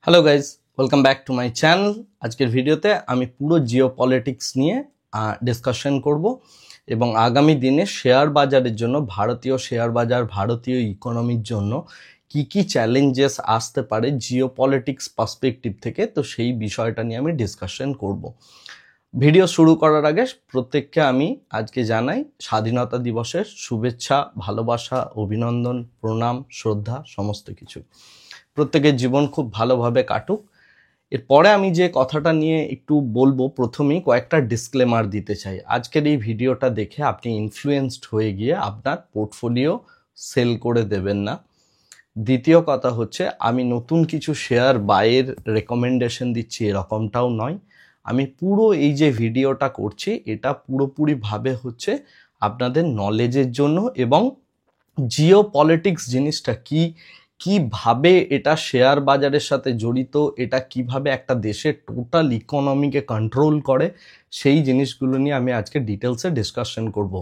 Hello guys, welcome back to my channel. আজকের ভিডিওতে আমি পুরো জিও পলিটিক্স নিয়ে ডিসকাশন করব এবং আগামী দিনে শেয়ার বাজারের জন্য, ভারতীয় শেয়ার বাজার, ভারতীয় ইকোনমির জন্য কি কি চ্যালেঞ্জেস আসতে পারে জিও পলিটিক্স পার্সপেক্টিভ থেকে, তো সেই বিষয়টা নিয়ে আমি ডিসকাশন করব। ভিডিও শুরু করার আগে প্রত্যেককে আমি আজকে জানাই স্বাধীনতা দিবসের শুভেচ্ছা, ভালোবাসা, অভিনন্দন, প্রণাম, শ্রদ্ধা, সমস্ত কিছু। প্রত্যেকের জীবন খুব ভালোভাবে কাটুক। এরপরে আমি যে কথাটা নিয়ে একটু বলবো, প্রথমেই কয়েকটা ডিসক্লেমার দিতে চাই। আজকের এই ভিডিওটা দেখে আপনি ইনফ্লুয়েন্সড হয়ে গিয়ে আপনার পোর্টফোলিও সেল করে দেবেন না। দ্বিতীয় কথা হচ্ছে, আমি নতুন কিছু শেয়ার বাইয়ের রেকমেন্ডেশন দিচ্ছি এরকমটাও নয়। আমি পুরো এই যে ভিডিওটা করছি এটা পুরোপুরিভাবে হচ্ছে আপনাদের নলেজের জন্য, এবং জিও পলিটিক্স জিনিসটা কিভাবে এটা শেয়ার বাজারের সাথে জড়িত, এটা কিভাবে একটা দেশের টোটাল ইকোনমিকে কন্ট্রোল করে, সেই জিনিসগুলো নিয়ে আমি আজকে ডিটেলসে ডিসকাশন করব।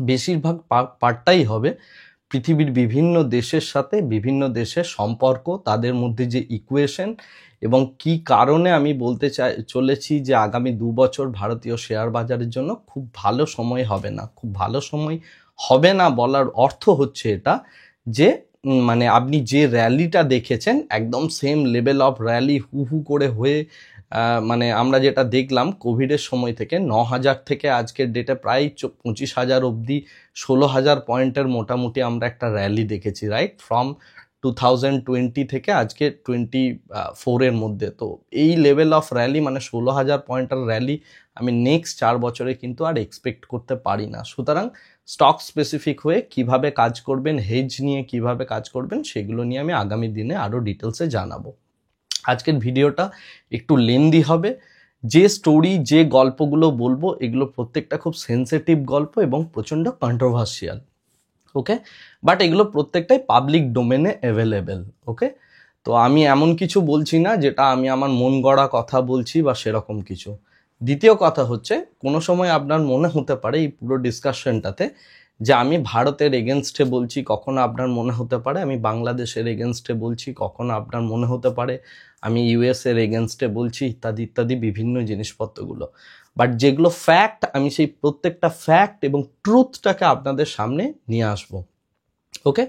বেশিরভাগ পার্টটাই হবে পৃথিবীর বিভিন্ন দেশের সাথে, বিভিন্ন দেশের সম্পর্ক, তাদের মধ্যে যে ইকুয়েশন, এবং কি কারণে আমি বলতে চলেছি যে আগামী 2 বছর ভারতীয় শেয়ার বাজারের জন্য খুব ভালো সময় হবে না। খুব ভালো সময় হবে না বলার অর্থ হচ্ছে এটা যে মানে আপনি যে র্যালিটা দেখেছেন একদম সেম লেভেল অফ র্যালি হু করে হয়ে, মানে আমরা যেটা দেখলাম কোভিডের সময় থেকে 9,000 থেকে আজকের ডেটে প্রায় 25,000 অবধি 16,000 পয়েন্টের মোটামুটি আমরা একটা র্যালি দেখেছি, রাইট, ফ্রম 2020 থেকে আজকে 24-এর মধ্যে। তো এই লেভেল অফ র্যালি মানে 16,000 পয়েন্টের র্যালি আমি নেক্সট 4 বছরে কিন্তু আর এক্সপেক্ট করতে পারি না। সুতরাং স্টক স্পেসিফিক হয়ে কিভাবে কাজ করবেন, হেজ নিয়ে কিভাবে কাজ করবেন, সেগুলো নিয়ে আমি আগামী দিনে আরও ডিটেলসে জানাবো। আজকের ভিডিওটা একটু লেন্দি হবে। যে স্টোরি, যে গল্পগুলো বলবো এগুলো প্রত্যেকটা খুব সেন্সিটিভ গল্প এবং প্রচণ্ড কন্ট্রোভার্সিয়াল, ওকে, বাট এগুলো প্রত্যেকটাই পাবলিক ডোমেনে অ্যাভেলেবেল, ওকে। তো আমি এমন কিছু বলছি না যেটা আমি আমার মন গড়া কথা বলছি বা সেরকম কিছু। দ্বিতীয় কথা হচ্ছে, কোনো সময় আপনার মনে হতে পারে এই পুরো ডিসকাশনটাতে যে আমি ভারতের এগেনস্টে বলছি, কখনো আপনার মনে হতে পারে আমি বাংলাদেশের এগেনস্টে বলছি, কখনো আপনার মনে হতে পারে আমি ইউএসের এগেনস্টে বলছি, ইত্যাদি ইত্যাদি বিভিন্ন জিনিসপত্রগুলো। বাট যেগুলো ফ্যাক্ট, আমি সেই প্রত্যেকটা ফ্যাক্ট এবং ট্রুথটাকে আপনাদের সামনে নিয়ে আসবো, ওকে।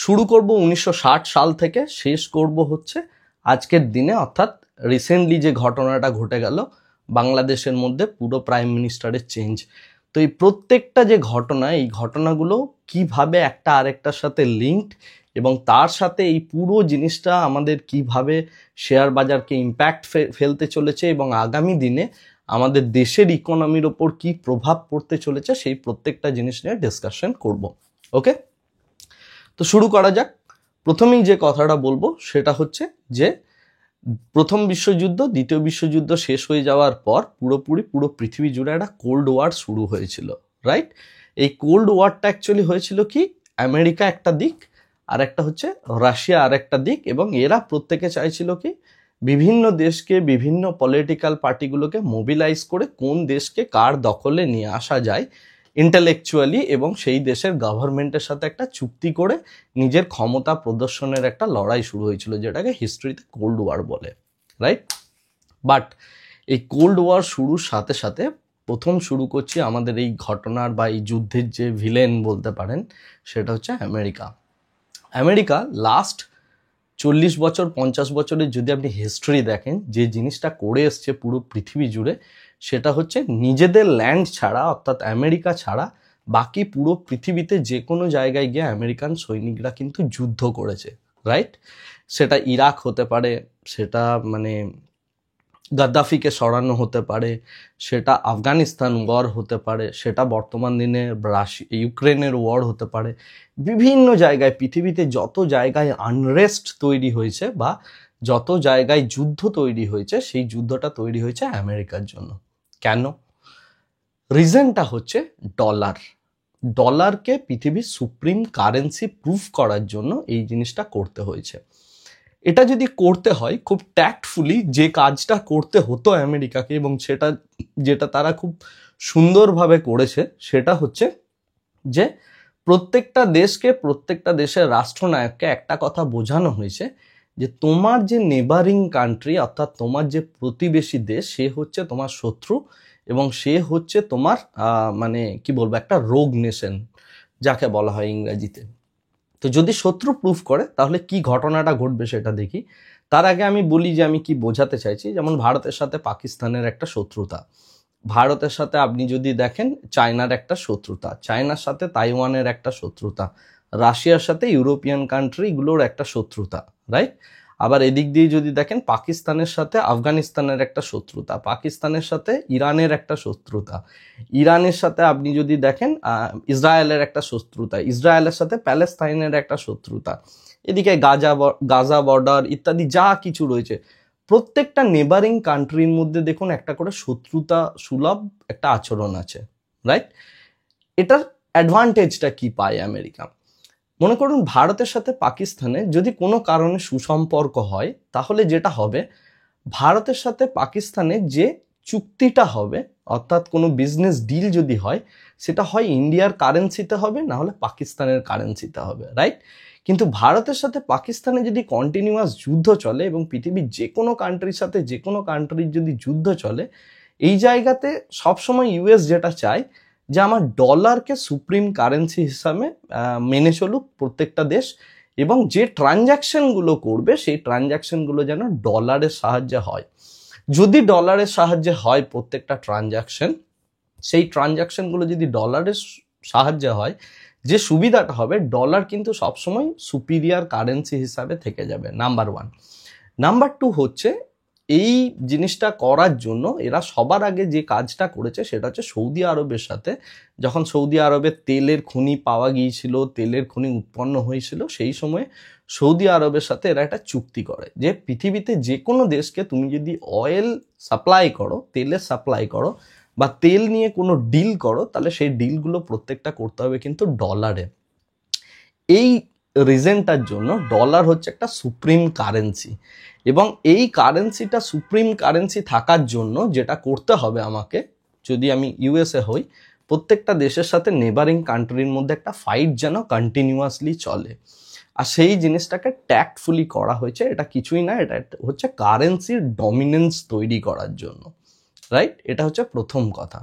শুরু করব 1960 সাল থেকে, শেষ করব হচ্ছে আজকের দিনে, অর্থাৎ রিসেন্টলি যে ঘটনাটা ঘটে গেল বাংলাদেশের মধ্যে, পুরো প্রাইম মিনিস্টারের চেঞ্জ। তো এই প্রত্যেকটা যে ঘটনা, এই ঘটনাগুলো কিভাবে একটা আরেকটার সাথে লিঙ্কড, এবং তার সাথে এই পুরো জিনিসটা আমাদের কিভাবে শেয়ার বাজারকে ইম্প্যাক্ট ফেলতে চলেছে এবং আগামী দিনে আমাদের দেশের ইকোনমির ওপর কি প্রভাব পড়তে চলেছে, সেই প্রত্যেকটা জিনিস নিয়ে ডিসকাশন করব, ওকে। তো শুরু করা যাক। প্রথমেই যে কথাটা বলবো সেটা হচ্ছে যে প্রথম বিশ্বযুদ্ধ, দ্বিতীয় বিশ্বযুদ্ধ শেষ হয়ে যাওয়ার পর পুরো পৃথিবী জুড়ে একটা কোল্ড ওয়ার শুরু হয়েছিল, রাইট। এই কোল্ড ওয়ারটা অ্যাকচুয়ালি হয়েছিল কি, আমেরিকা একটা দিক আর একটা হচ্ছে রাশিয়া আর একটা দিক, এবং এরা প্রত্যেকে চাইছিল কি বিভিন্ন দেশকে, বিভিন্ন পলিটিক্যাল পার্টিগুলোকে মোবিলাইজ করে কোন দেশকে কার দখলে নিয়ে আসা যায় ইন্টেলেকচুয়ালি, এবং সেই দেশের গভর্নমেন্টের সাথে একটা চুক্তি করে নিজের ক্ষমতা প্রদর্শনের একটা লড়াই শুরু হয়েছিল, যেটাকে হিস্ট্রিতে কোল্ড ওয়ার বলে, রাইট। বাট এই কোল্ড ওয়ার শুরুর সাথে সাথে প্রথম শুরু করছি আমাদের এই ঘটনার বা এই যুদ্ধের যে ভিলেন বলতে পারেন, সেটা হচ্ছে আমেরিকা। আমেরিকা লাস্ট 40 বছর 50 বছরের যদি আপনি হিস্ট্রি দেখেন, যে জিনিসটা করে এসছে পুরো পৃথিবী জুড়ে, সেটা হচ্ছে নিজেদের ল্যান্ড ছাড়া, অর্থাৎ আমেরিকা ছাড়া বাকি পুরো পৃথিবীতে যে কোনো জায়গায় গিয়ে আমেরিকান সৈনিকরা কিন্তু যুদ্ধ করেছে, রাইট। সেটা ইরাক হতে পারে, সেটা মানে গাদ্দাফিকে সরানো হতে পারে, সেটা আফগানিস্তান ওয়ার হতে পারে, সেটা বর্তমান দিনে ইউক্রেনের ওয়ার হতে পারে। বিভিন্ন জায়গায় পৃথিবীতে যত জায়গায় আনরেস্ট তৈরি হয়েছে বা যত জায়গায় যুদ্ধ তৈরি হয়েছে, সেই যুদ্ধটা তৈরি হয়েছে আমেরিকার জন্য। কেন? রিজনটা হচ্ছে ডলার। ডলারকে পৃথিবীর সুপ্রিম কারেন্সি প্রুফ করার জন্য এই জিনিসটা করতে হয়েছে। এটা যদি করতে হয় খুব ট্যাক্টফুলি, যে কাজটা করতে হতো আমেরিকাকে, এবং যেটা তারা খুব সুন্দরভাবে করেছে, সেটা হচ্ছে যে প্রত্যেকটা দেশের রাষ্ট্রনায়ককে একটা কথা বোঝানো হয়েছে যে তোমার যে নেবারিং কান্ট্রি অর্থাৎ তোমার যে প্রতিবেশী দেশ সে হচ্ছে তোমার শত্রু এবং সে হচ্ছে তোমার মানে কি বলবো একটা রোগ নেশন যাকে বলা হয় ইংরেজিতে। তো যদি শত্রু প্রুফ করে তাহলে কি ঘটনাটা ঘটবে সেটা দেখি। তার আগে আমি বলি যে আমি কি বোঝাতে চাইছি। যেমন ভারতের সাথে পাকিস্তানের একটা শত্রুতা, ভারতের সাথে আপনি যদি দেখেন চায়নার একটা শত্রুতা, চায়নার সাথে তাইওয়ানের একটা শত্রুতা, রাশিয়ার সাথে ইউরোপিয়ান কান্ট্রিগুলোর একটা শত্রুতা, রাইট। আবার এদিক দিয়ে যদি দেখেন পাকিস্তানের সাথে আফগানিস্তানের একটা শত্রুতা, পাকিস্তানের সাথে ইরানের একটা শত্রুতা, ইরানের সাথে আপনি যদি দেখেন ইসরায়েলের একটা শত্রুতা, ইসরায়েলের সাথে প্যালেস্তাইনের একটা শত্রুতা, এদিকে গাজা বর্ডার ইত্যাদি যা কিছু রয়েছে প্রত্যেকটা নেবারিং কান্ট্রির মধ্যে দেখুন একটা করে শত্রুতা সুলভ একটা আচরণ আছে, রাইট। এটার অ্যাডভান্টেজটা কি পায় আমেরিকা? মনে করুন ভারতের সাথে পাকিস্তানের যদি কোনো কারণে সুসম্পর্ক হয় তাহলে যেটা হবে, ভারতের সাথে পাকিস্তানের যে চুক্তিটা হবে অর্থাৎ কোনো বিজনেস ডিল যদি হয় সেটা হয় ইন্ডিয়ার কারেন্সিতে হবে, না হলে পাকিস্তানের কারেন্সিতে হবে, রাইট। কিন্তু ভারতের সাথে পাকিস্তানে যদি কন্টিনিউয়াস যুদ্ধ চলে এবং পৃথিবীর যে কোনো কান্ট্রির সাথে যে কোনো কান্ট্রির যদি যুদ্ধ চলে, এই জায়গাতে সবসময় ইউএস যেটা চায় যে আমার ডলারকে সুপ্রিম কারেন্সি হিসাবে মেনে চলুক প্রত্যেকটা দেশ, এবং যে ট্রানজ্যাকশনগুলো করবে সেই ট্রানজ্যাকশনগুলো যেন ডলারের সাহায্যে হয়। যদি ডলারের সাহায্যে হয় প্রত্যেকটা ট্রানজ্যাকশন, সেই ট্রানজ্যাকশনগুলো যদি ডলারের সাহায্যে হয়, যে সুবিধাটা হবে ডলার কিন্তু সবসময় সুপিরিয়ার কারেন্সি হিসাবে থেকে যাবে, নাম্বার ওয়ান। নাম্বার টু হচ্ছে এই জিনিসটা করার জন্য এরা সবার আগে যে কাজটা করেছে সেটা হচ্ছে সৌদি আরবের সাথে, যখন সৌদি আরবের তেলের খনি পাওয়া গিয়েছিল, তেলের খনি উৎপন্ন হয়েছিল, সেই সময় সৌদি আরবের সাথে এরা একটা চুক্তি করে যে পৃথিবীতে যে কোনো দেশকে তুমি যদি অয়েল সাপ্লাই করো, তেলের সাপ্লাই করো বা তেল নিয়ে কোনো ডিল করো, তাহলে সেই ডিলগুলো প্রত্যেকটা করতে হবে কিন্তু ডলারে। এই রিজনটার জন্য ডলার হচ্ছে একটা সুপ্রিম কারেন্সি, এবং এই কারেন্সিটা সুপ্রিম কারেন্সি থাকার জন্য যেটা করতে হবে আমাকে, যদি আমি ইউএসএ হই, প্রত্যেকটা দেশের সাথে নেবারিং কান্ট্রির মধ্যে একটা ফাইট যেন কন্টিনিউয়াসলি চলে, আর সেই জিনিসটাকে ট্যাক্টফুলি করা হয়েছে। এটা কিছুই না, এটা হচ্ছে কারেন্সির ডমিনেন্স তৈরি করার জন্য, রাইট। এটা হচ্ছে প্রথম কথা।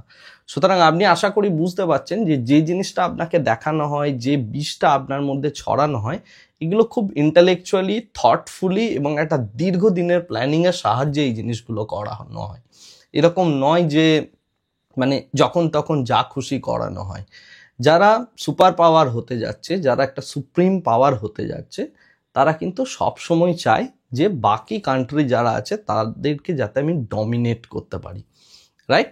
সুতরাং আপনি আশা করি বুঝতে পারছেন যে যে জিনিসটা আপনাকে দেখানো হয়, যে বিষটা আপনার মধ্যে ছড়ানো হয়, এগুলো খুব ইন্টেলেকচুয়ালি থটফুলি এবং একটা দীর্ঘদিনের প্ল্যানিংয়ের সাহায্যে এই জিনিসগুলো করানো হয়। এরকম নয় যে মানে যখন তখন যা খুশি করানো হয়। যারা সুপার পাওয়ার হতে যাচ্ছে, যারা একটা সুপ্রিম পাওয়ার হতে যাচ্ছে, তারা কিন্তু সবসময় চায় যে বাকি কান্ট্রি যারা আছে তাদেরকে যাতে আমি ডমিনেট করতে পারি, রাইট।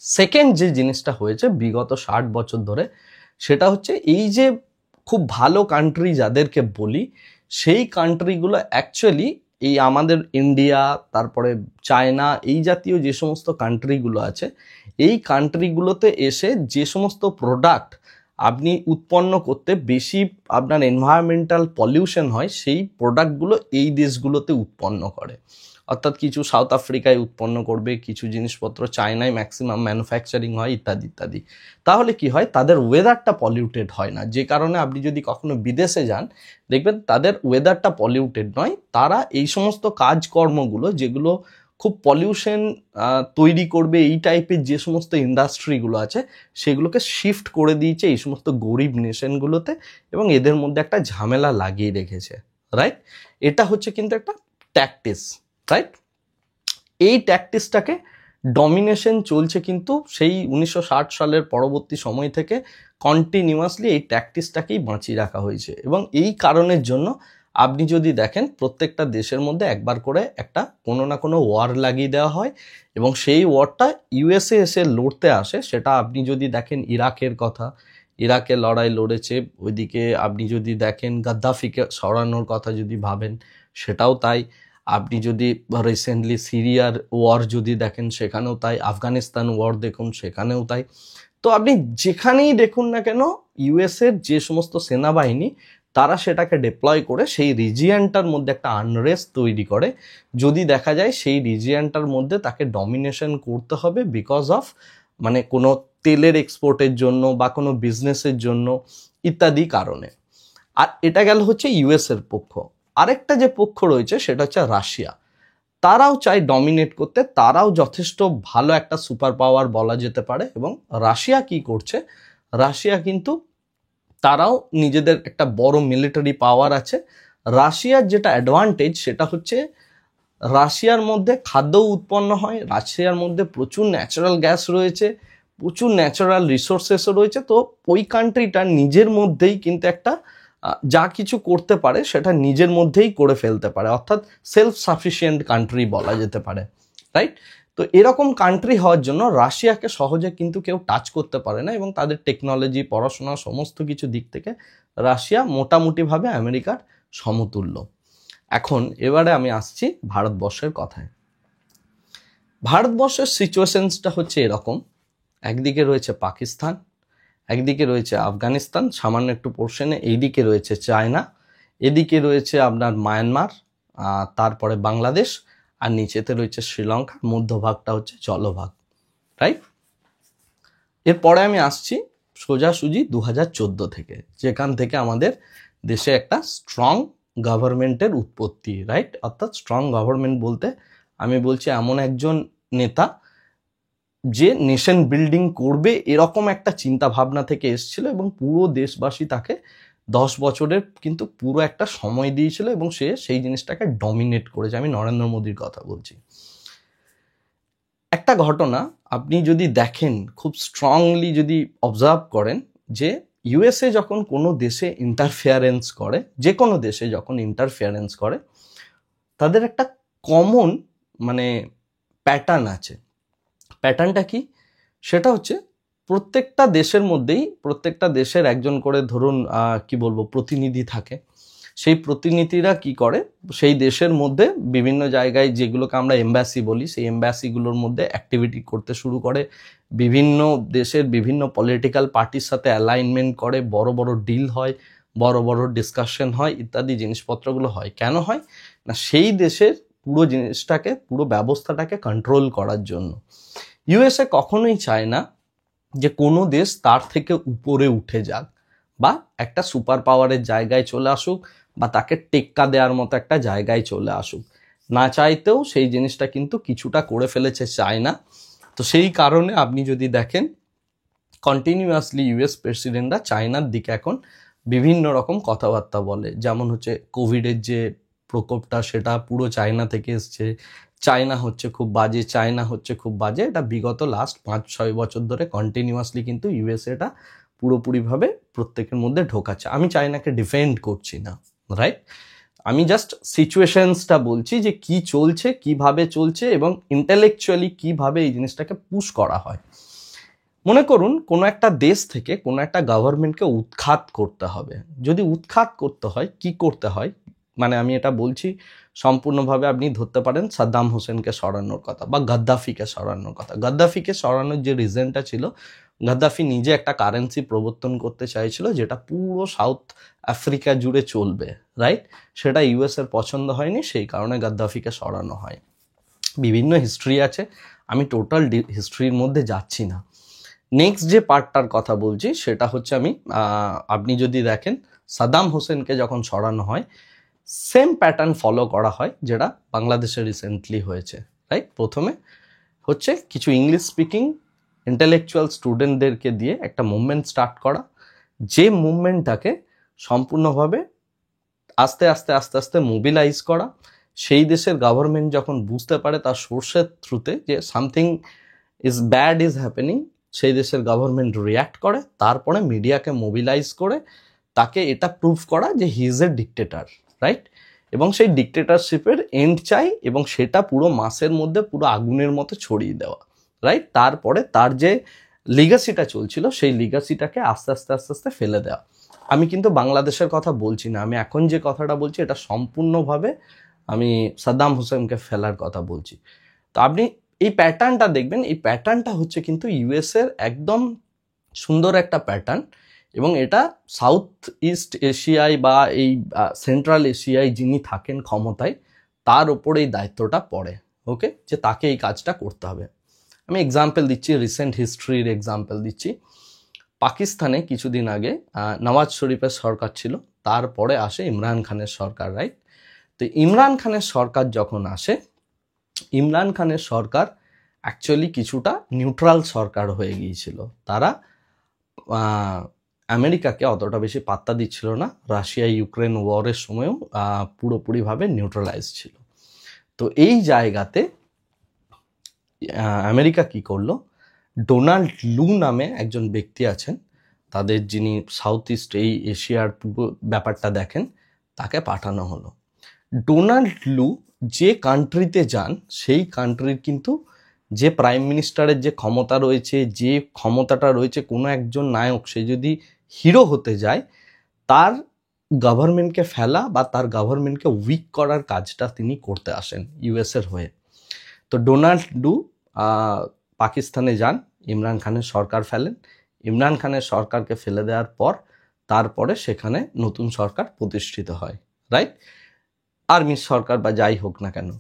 সেকেন্ড যে জিনিসটা হয়েছে বিগত 60 বছর ধরে, সেটা হচ্ছে এই যে খুব ভালো কান্ট্রি যাদেরকে বলি, সেই কান্ট্রিগুলো অ্যাকচুয়ালি এই আমাদের ইন্ডিয়া, তারপরে চায়না, এই জাতীয় যে সমস্ত কান্ট্রিগুলো আছে, এই কান্ট্রিগুলোতে এসে যে সমস্ত প্রোডাক্ট আপনি উৎপন্ন করতে বেশি আপনার এনভায়রনমেন্টাল পলিউশন হয়, সেই প্রোডাক্টগুলো এই দেশগুলোতে উৎপন্ন করে। অর্থাৎ কিছু সাউথ আফ্রিকায় উৎপন্ন করবে, কিছু জিনিসপত্র চায়নায় ম্যাক্সিমাম ম্যানুফ্যাকচারিং হয় ইত্যাদি ইত্যাদি। তাহলে কি হয়, তাদের ওয়েদারটা পলিউটেড হয় না, যে কারণে আপনি যদি কখনো বিদেশে যান দেখবেন তাদের ওয়েদারটা পলিউটেড নয়। তারা এই সমস্ত কাজকর্মগুলো যেগুলো খুব পলিউশন তৈরি করবে, এই টাইপের যে সমস্ত ইন্ডাস্ট্রিগুলো আছে সেগুলোকে শিফট করে দিয়েছে এই সমস্ত গরিব নেশনগুলোতে, এবং এদের মধ্যে একটা ঝামেলা লাগিয়ে রেখেছে, রাইট। এটা হচ্ছে কিন্তু একটা ট্যাকটিস, রাইট। এই ট্যাকটিসটাকে ডমিনেশন চলছে কিন্তু সেই 1960 সালের পরবর্তী সময় থেকে কন্টিনিউয়াসলি এই ট্যাকটিসটাকেই বাঁচিয়ে রাখা হয়েছে, এবং এই কারণের জন্য আপনি যদি দেখেন প্রত্যেকটা দেশের মধ্যে একবার করে একটা কোনো না কোনো ওয়ার লাগিয়ে দেওয়া হয়, এবং সেই ওয়ারটা ইউএসএ এসে লড়তে আসে। সেটা আপনি যদি দেখেন ইরাকের কথা, ইরাকে লড়াই লড়েছে, ওইদিকে আপনি যদি দেখেন গাদ্দাফিকে সরানোর কথা যদি ভাবেন সেটাও তাই, আপনি যদি রিসেন্টলি সিরিয়ার ওয়ার যদি দেখেন সেখানেও তাই, আফগানিস্তান ওয়ার দেখুন সেখানেও তাই। তো আপনি যেখানেই দেখুন না কেন ইউএসএর যে সমস্ত সেনাবাহিনী তারা সেটাকে ডিপ্লয় করে সেই রিজিয়নটার মধ্যে একটা আনরেস্ট তৈরি করে, যদি দেখা যায় সেই রিজিয়নটার মধ্যে তাকে ডমিনেশন করতে হবে বিকজ অফ মানে কোনো তেলের এক্সপোর্টের জন্য বা কোনো বিজনেসের জন্য ইত্যাদি কারণে। আর এটা গেল হচ্ছে ইউএস এর পক্ষ। আরেকটা যে পক্ষ রয়েছে সেটা হচ্ছে রাশিয়া। তারাও চায় ডমিনেট করতে, তারাও যথেষ্ট ভালো একটা সুপার পাওয়ার বলা যেতে পারে। এবং রাশিয়া কি করছে, রাশিয়া কিন্তু তারাও নিজেদের একটা বড় মিলিটারি পাওয়ার আছে। রাশিয়ার যেটা অ্যাডভান্টেজ সেটা হচ্ছে রাশিয়ার মধ্যে খাদ্য উৎপন্ন হয়, রাশিয়ার মধ্যে প্রচুর ন্যাচারাল গ্যাস রয়েছে, প্রচুর ন্যাচারাল রিসোর্সেসও রয়েছে। তো ওই কান্ট্রিটা নিজের মধ্যেই কিন্তু একটা যা কিছু করতে পারে সেটা নিজের মধ্যেই করে ফেলতে পারে, অর্থাৎ সেলফ সাফিসিয়েন্ট কান্ট্রি বলা যেতে পারে, রাইট? তো এরকম কান্ট্রি হওয়ার জন্য রাশিয়াকে সহজে কিন্তু কেউ টাচ করতে পারে না, এবং তাদের টেকনোলজি, পড়াশোনা, সমস্ত কিছু দিক থেকে রাশিয়া মোটামুটিভাবে আমেরিকার সমতুল্য। এখন এবারে আমি আসছি ভারতবর্ষের কথায়। ভারতবর্ষের সিচুয়েশনসটা হচ্ছে এরকম, একদিকে রয়েছে পাকিস্তান, একদিকে রয়েছে আফগানিস্তান সামান্য একটু পোর্শনে, এইদিকে রয়েছে চায়না, এদিকে রয়েছে আপনার মায়ানমার, তারপরে বাংলাদেশ, আর নিচেতে রয়েছে শ্রীলঙ্কা, মধ্যভাগটা হচ্ছে জলভাগ, রাইট? এরপরে আমি আসছি সোজাসুজি 2014 থেকে, যেখান থেকে আমাদের দেশে একটা স্ট্রং গভর্নমেন্টের উৎপত্তি, রাইট? অর্থাৎ স্ট্রং গভর্নমেন্ট বলতে আমি বলছি এমন একজন নেতা যে নেশন বিল্ডিং করবে এরকম একটা চিন্তা ভাবনা থেকে এসেছিল, এবং পুরো দেশবাসী তাকে 10 বছরের কিন্তু পুরো একটা সময় দিয়েছিল, এবং সে সেই জিনিসটাকে ডমিনেট করেছে। আমি নরেন্দ্র মোদীর কথা বলছি। একটা ঘটনা আপনি যদি দেখেন, খুব স্ট্রংলি যদি অবজার্ভ করেন, যে ইউএসএ যখন কোনো দেশে ইন্টারফেয়ারেন্স করে, যে কোনো দেশে যখন ইন্টারফেয়ারেন্স করে, তাদের একটা কমন মানে প্যাটার্ন আছে। প্যাটার্নটা কি? সেটা হচ্ছে প্রত্যেকটা দেশের মধ্যেই, প্রত্যেকটা দেশের একজন করে ধরুন কি বলবো প্রতিনিধি থাকে। সেই প্রতিনিধিরা কি করে, সেই দেশের মধ্যে বিভিন্ন জায়গায়, যেগুলোকে আমরা এম্বাসি বলি, সেই এম্বাসিগুলোর মধ্যে অ্যাক্টিভিটি করতে শুরু করে, বিভিন্ন দেশের বিভিন্ন পলিটিক্যাল পার্টির সাথে অ্যালাইনমেন্ট করে, বড় বড় ডিল হয়, বড় বড় ডিসকাশন হয়, ইত্যাদি জিনিসপত্রগুলো হয়। কেন হয় না, সেই দেশের পুরো জিনিসটাকে, পুরো ব্যবস্থাটাকে কন্ট্রোল করার জন্য। ইউএসএ কখনোই চায় না যে কোনো দেশ তার থেকে উপরে উঠে যাক, বা একটা সুপার পাওয়ারের জায়গায় চলে আসুক, বা তাকে টেক্কা দেওয়ার মতো একটা জায়গায় চলে আসুক। না চাইতেও সেই জিনিসটা কিন্তু কিছুটা করে ফেলেছে চায়না। তো সেই কারণে আপনি যদি দেখেন, কন্টিনিউয়াসলি ইউএস প্রেসিডেন্টরা চায়নার দিকে এখন বিভিন্ন রকম কথাবার্তা বলে। যেমন হচ্ছে কোভিডের যে প্রকোপটা, সেটা পুরো চায়না থেকে এসছে, চায়না হচ্ছে খুব বাজে, চায়না হচ্ছে খুব বাজে। এটা বিগত লাস্ট 5-6 বছর ধরে কন্টিনিউয়াসলি কিন্তু ইউএসএটা পুরোপুরিভাবে প্রত্যেকের মধ্যে ঢোকাচ্ছে। আমি চায়নাকে ডিফেন্ড করছি না, রাইট? আমি জাস্ট সিচুয়েশনসটা বলছি যে কি চলছে, কিভাবে চলছে, এবং ইন্টেলেকচুয়ালি কিভাবে এই জিনিসটাকে পুশ করা হয়। মনে করুন কোনো একটা দেশ থেকে কোনো একটা গভর্নমেন্টকে উৎখাত করতে হবে। যদি উৎখাত করতে হয়, কি করতে হয়, মানে আমি এটা বলছি সম্পূর্ণভাবে আপনি ধরতে পারেন সাদ্দাম হোসেনকে সরানোর কথা, বা গাদ্দাফিকে সরানোর কথা। গাদ্দাফিকে সরানোর যে রিজনটা ছিল, গাদ্দাফি নিজে একটা কারেন্সি প্রবর্তন করতে চাইছিল যেটা পুরো সাউথ আফ্রিকা জুড়ে চলবে, রাইট? সেটা ইউএসের পছন্দ হয়নি, সেই কারণে গাদ্দাফিকে সরানো হয়। বিভিন্ন হিস্ট্রি আছে, আমি টোটাল হিস্ট্রির মধ্যে যাচ্ছি না। নেক্সট যে পার্টটার কথা বলছি সেটা হচ্ছে আপনি যদি দেখেন, সাদ্দাম হোসেনকে যখন সরানো হয়, সেম প্যাটার্ন ফলো করা হয় যেটা বাংলাদেশে রিসেন্টলি হয়েছে, রাইট? প্রথমে হচ্ছে কিছু ইংলিশ স্পিকিং ইন্টেলেকচুয়াল স্টুডেন্টদেরকে দিয়ে একটা মুভমেন্ট স্টার্ট করা, যে মুভমেন্টটাকে সম্পূর্ণভাবে আস্তে আস্তে আস্তে আস্তে মোবিলাইজ করা। সেই দেশের গভর্নমেন্ট যখন বুঝতে পারে তার সোর্সের থ্রুতে যে something is bad is happening, সেই দেশের গভর্নমেন্ট রিয়্যাক্ট করে, তারপরে মিডিয়াকে মোবিলাইজ করে তাকে এটা প্রুভ করা যে he is a dictator, right? এবং সেই ডিক্টেটরশিপের এন্ড চাই, এবং সেটা পুরো মাসের মধ্যে পুরো আগুনের মতো ছড়িয়ে দেওয়া, রাইট? তারপরে তার যে লিগাসিটা চলছিল, সেই লিগাসিটাকে আস্তে আস্তে আস্তে আস্তে ফেলে দেওয়া। আমি কিন্তু বাংলাদেশের কথা বলছি না, আমি এখন যে কথাটা বলছি এটা সম্পূর্ণভাবে আমি সাদ্দাম হোসেনকে ফেলার কথা বলছি। তো আপনি এই প্যাটার্নটা দেখবেন, এই প্যাটার্নটা হচ্ছে কিন্তু ইউএসের একদম সুন্দর একটা প্যাটার্ন, এবং এটা সাউথ ইস্ট এশিয়ায় বা এই সেন্ট্রাল এশিয়ায় যিনি থাকেন ক্ষমতায়, তার ওপর এই দায়িত্বটা পড়ে, ওকে, যে তাকে এই কাজটা করতে হবে। আমি এক্সাম্পল দিচ্ছি, রিসেন্ট হিস্ট্রির এক্সাম্পল দিচ্ছি। পাকিস্তানে কিছুদিন আগে নওয়াজ শরীফের সরকার ছিল, তারপরে আসে ইমরান খানের সরকার, রাইট? তো ইমরান খানের সরকার যখন আসে, ইমরান খানের সরকার অ্যাকচুয়ালি কিছুটা নিউট্রাল সরকার হয়ে গিয়েছিল। তারা আমেরিকাকে অতটা বেশি পাত্তা দিচ্ছিল না, রাশিয়া ইউক্রেন ওয়ারের সময়ও পুরোপুরিভাবে নিউট্রালাইজ ছিল। তো এই জায়গাতে আমেরিকা কি করলো, ডোনাল্ড লু নামে একজন ব্যক্তি আছেন, তাদের যিনি সাউথ ইস্ট এই এশিয়ার পুরো ব্যাপারটা দেখেন, তাকে পাঠানো হলো। ডোনাল্ড লু যে কান্ট্রিতে যান সেই কান্ট্রির কিন্তু যে প্রাইম মিনিস্টারের যে ক্ষমতা রয়েছে, যে ক্ষমতাটা রয়েছে, কোনো একজন নায়ক সে যদি হিরো হতে যায়, তার গভর্নমেন্টকে ফেলা বা তার গভর্নমেন্টকে উইক করার কাজটা তিনি করতে আসেন ইউএসের হয়ে। তো ডোনাল্ড লু পাকিস্তানে যান, ইমরান খানের সরকার ফেলেন। ইমরান খানের সরকারকে ফেলে দেওয়ার পর তারপরে সেখানে নতুন সরকার প্রতিষ্ঠিত হয়, রাইট? আর্মির সরকার বা যাই হোক না কেন।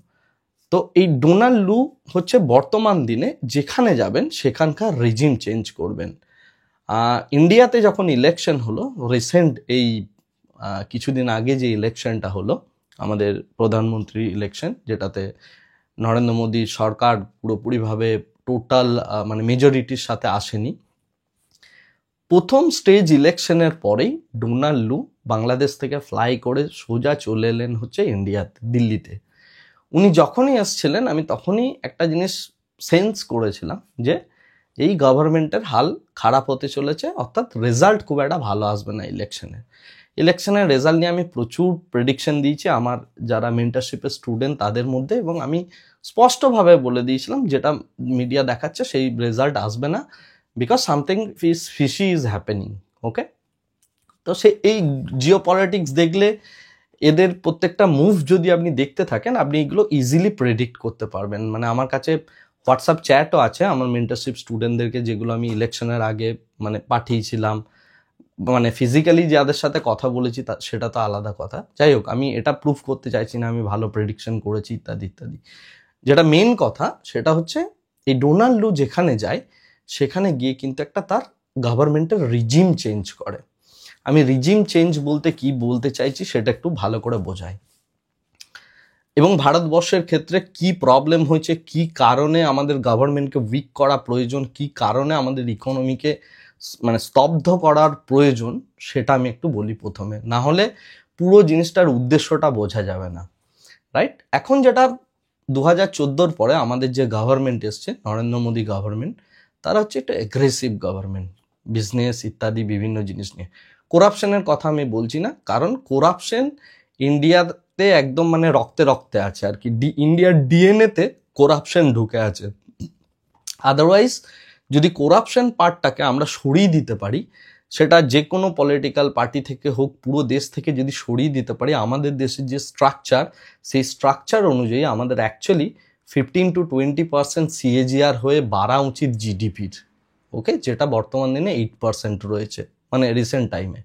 তো এই ডোনাল্ড লু হচ্ছে বর্তমান দিনে যেখানে যাবেন সেখানকার রেজিম চেঞ্জ করবেন। ইন্ডিয়াতে যখন ইলেকশন হলো, রিসেন্ট এই কিছুদিন আগে যে ইলেকশনটা হলো আমাদের প্রধানমন্ত্রী ইলেকশন, যেটাতে নরেন্দ্র মোদী সরকার পুরোপুরিভাবে টোটাল মানে মেজরিটির সাথে আসেনি, প্রথম স্টেজ ইলেকশনের পরেই ডোনাল্ড লু বাংলাদেশ থেকে ফ্লাই করে সোজা চলে এলেন হচ্ছে ইন্ডিয়াতে, দিল্লিতে। উনি যখনই এসছিলেন আমি তখনই একটা জিনিস সেন্স করেছিলাম যে এই গভর্নমেন্টের হাল খারাপ হতে চলেছে, অর্থাৎ রেজাল্ট খুব একটা ভালো আসবে না ইলেকশনের রেজাল্ট নিয়ে আমি প্রচুর প্রেডিকশন দিয়েছি আমার যারা মেন্টরশিপের স্টুডেন্ট তাদের মধ্যে, এবং আমি স্পষ্টভাবে বলে দিয়েছিলাম যেটা মিডিয়া দেখাচ্ছে সেই রেজাল্ট আসবে না, because something fishy is happening. Okay, তো সে এই জিও পলিটিক্স দেখলে এদের প্রত্যেকটা মুভ যদি আপনি দেখতে থাকেন, আপনি এগুলো ইজিলি প্রেডিক্ট করতে পারবেন। মানে আমার কাছে হোয়াটসঅ্যাপ চ্যাটও আছে আমার মেন্টরশিপ স্টুডেন্টদেরকে, যেগুলো আমি ইলেকশনের আগে মানে পাঠিয়েছিলাম। মানে ফিজিক্যালি যাদের সাথে কথা বলেছি সেটা তো আলাদা কথা। যাই হোক, আমি এটা প্রুফ করতে চাইছি না আমি ভালো প্রেডিকশন করেছি ইত্যাদি ইত্যাদি। যেটা মেন কথা সেটা হচ্ছে এই ডোনাল্ড লু যেখানে যায় সেখানে গিয়ে কিন্তু একটা তার গভর্নমেন্টের রিজিম চেঞ্জ করে। আমি রিজিম চেঞ্জ বলতে কি বলতে চাইছি সেটা একটু ভালো করে বোঝাই, এবং ভারতবর্ষের ক্ষেত্রে কি প্রবলেম হয়েছে, কি কারণে আমাদের গভর্নমেন্টকে উইক করা প্রয়োজন, কি কারণে আমাদের ইকোনমিকে মানে স্তব্ধ করার প্রয়োজন, সেটা আমি একটু বলি প্রথমে, না হলে পুরো জিনিসটার উদ্দেশ্যটা বোঝা যাবে না, রাইট? এখন যেটা 2014 পরে আমাদের যে গভর্নমেন্ট এসছে, নরেন্দ্র মোদী গভর্নমেন্ট, তারা হচ্ছে একটা এগ্রেসিভ গভর্নমেন্ট, বিজনেস ইত্যাদি বিভিন্ন জিনিস নিয়ে। করাপশনের কথা আমি বলছি না, কারণ করাপশন ইন্ডিয়াতে একদম মানে রক্তে রক্তে আছে আর কি, ইন্ডিয়ার ডিএনএতে করাপশন ঢুকে আছে। আদারওয়াইজ যদি করাপশন পার্টটাকে আমরা সরিয়ে দিতে পারি, সেটা যে কোনো পলিটিক্যাল পার্টি থেকে হোক, পুরো দেশ থেকে যদি সরিয়ে দিতে পারি, আমাদের দেশের যে স্ট্রাকচার, সেই স্ট্রাকচার অনুযায়ী আমাদের অ্যাকচুয়ালি 15 to 20% CAGR হয়ে বাড়া উচিত জিডিপির। ওকে, যেটা বর্তমান দিনে 8% রয়েছে মানে রিসেন্ট টাইমে।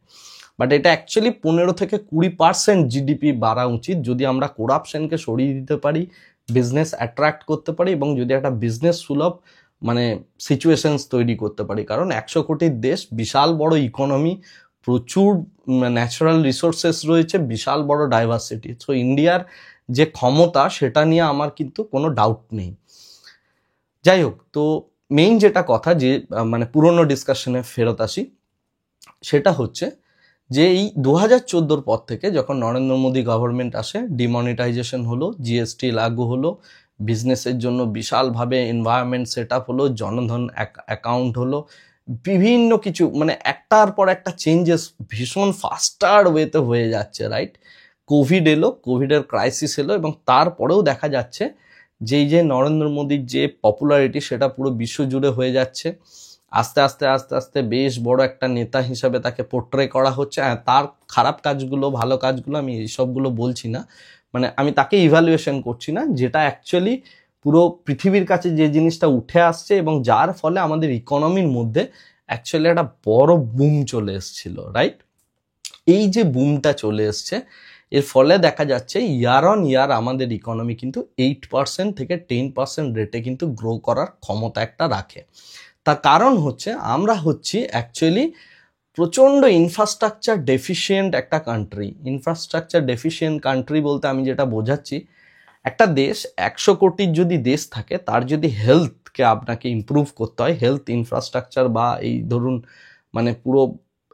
বাট এটা অ্যাকচুয়ালি 15 থেকে 20% জিডিপি বাড়া উচিত যদি আমরা করাপশনকে সরিয়ে দিতে পারি, বিজনেস অ্যাট্রাক্ট করতে পারি, এবং যদি একটা বিজনেস সুলভ মানে সিচুয়েশনস তৈরি করতে পারি। কারণ 100 কোটির দেশ, বিশাল বড় ইকোনমি, প্রচুর ন্যাচারাল রিসোর্সেস রয়েছে, বিশাল বড় ডাইভার্সিটি। সো ইন্ডিয়ার যে ক্ষমতা সেটা নিয়ে আমার কিন্তু কোনো ডাউট নেই। যাই হোক, তো মেইন যেটা কথা, যে মানে পুরনো ডিসকাশনে ফেরত আসি, সেটা হচ্ছে যে এই 2014 পর থেকে যখন নরেন্দ্র মোদী গভর্নমেন্ট আসে, ডিমনিটাইজেশন হলো, জিএসটি লাগু হলো, বিজনেসের জন্য বিশালভাবে এনভায়রনমেন্ট সেট আপ হলো, জনধন অ্যাকাউন্ট হলো, বিভিন্ন কিছু মানে একটার পর একটা চেঞ্জেস ভীষণ ফাস্টার ওয়েতে হয়ে যাচ্ছে, রাইট? কোভিড এলো, কোভিডের ক্রাইসিস এলো, এবং তারপরেও দেখা যাচ্ছে যে এই যে নরেন্দ্র মোদীর যে পপুলারিটি সেটা পুরো বিশ্ব জুড়ে হয়ে যাচ্ছে। আস্তে আস্তে আস্তে আস্তে বেশ বড় একটা নেতা হিসাবে তাকে পোর্ট্রে করা হচ্ছে। তার খারাপ কাজগুলো, ভালো কাজগুলো আমি এইসবগুলো বলছি না, মানে আমি তাকে ইভ্যালুয়েশন করছি না, যেটা অ্যাকচুয়ালি পুরো পৃথিবীর কাছে যে জিনিসটা উঠে আসছে, এবং যার ফলে আমাদের ইকোনমির মধ্যে অ্যাকচুয়ালি একটা বড় বুম চলে এসেছিল, রাইট? এই যে বুমটা চলে এসছে, এর ফলে দেখা যাচ্ছে ইয়ার অন ইয়ার আমাদের ইকোনমি কিন্তু 8% থেকে 10% রেটে কিন্তু গ্রো করার ক্ষমতা একটা রাখে। তার কারণ হচ্ছে আমরা হচ্ছি অ্যাকচুয়ালি প্রচণ্ড ইনফ্রাস্ট্রাকচার ডেফিসিয়েন্ট একটা কান্ট্রি। ইনফ্রাস্ট্রাকচার ডেফিসিয়েন্ট কান্ট্রি বলতে আমি যেটা বোঝাচ্ছি, একটা দেশ 100 কোটির যদি দেশ থাকে, তার যদি হেলথকে আপনাকে ইমপ্রুভ করতে হয়, হেলথ ইনফ্রাস্ট্রাকচার বা এই ধরুন মানে পুরো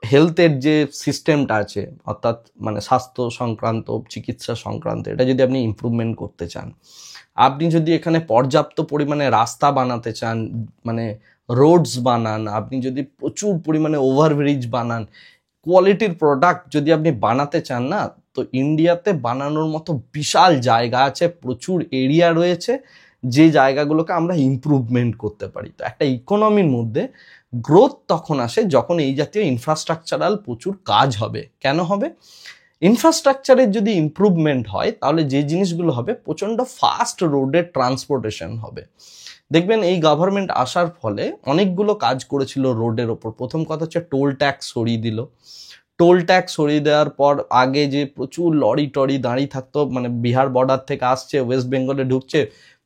হেলথের যে সিস্টেমটা আছে, অর্থাৎ মানে স্বাস্থ্য সংক্রান্ত, চিকিৎসা সংক্রান্ত, এটা যদি আপনি ইমপ্রুভমেন্ট করতে চান, আপনি যদি এখানে পর্যাপ্ত পরিমাণে রাস্তা বানাতে চান, মানে রোডস বানান, আপনি যদি প্রচুর পরিমাণে ওভারব্রিজ বানান, কোয়ালিটির প্রোডাক্ট যদি আপনি বানাতে চান না, তো ইন্ডিয়াতে বানানোর মতো বিশাল জায়গা আছে, প্রচুর এরিয়া রয়েছে, যে জায়গাগুলোকে আমরা ইমপ্রুভমেন্ট করতে পারি। তো একটা ইকোনমির মধ্যে গ্রোথ তখন আসে যখন এই জাতীয় ইনফ্রাস্ট্রাকচারাল প্রচুর কাজ হবে। কেন হবে? ইনফ্রাস্ট্রাকচারের যদি ইমপ্রুভমেন্ট হয়, তাহলে যে জিনিসগুলো হবে, প্রচণ্ড ফাস্ট রোডের ট্রান্সপোর্টেশন হবে। দেখবেন এই গভর্নমেন্ট আসার ফলে অনেকগুলো কাজ করেছিল রোডের ওপর। প্রথম কথা হচ্ছে টোল ট্যাক্স সরিয়ে দিল। টোল ট্যাক্স সরিয়ে দেওয়ার পর আগে যে প্রচুর লরি টরি দাঁড়িয়ে থাকতো, মানে বিহার বর্ডার থেকে আসছে, ওয়েস্ট বেঙ্গলে ঢুকছে,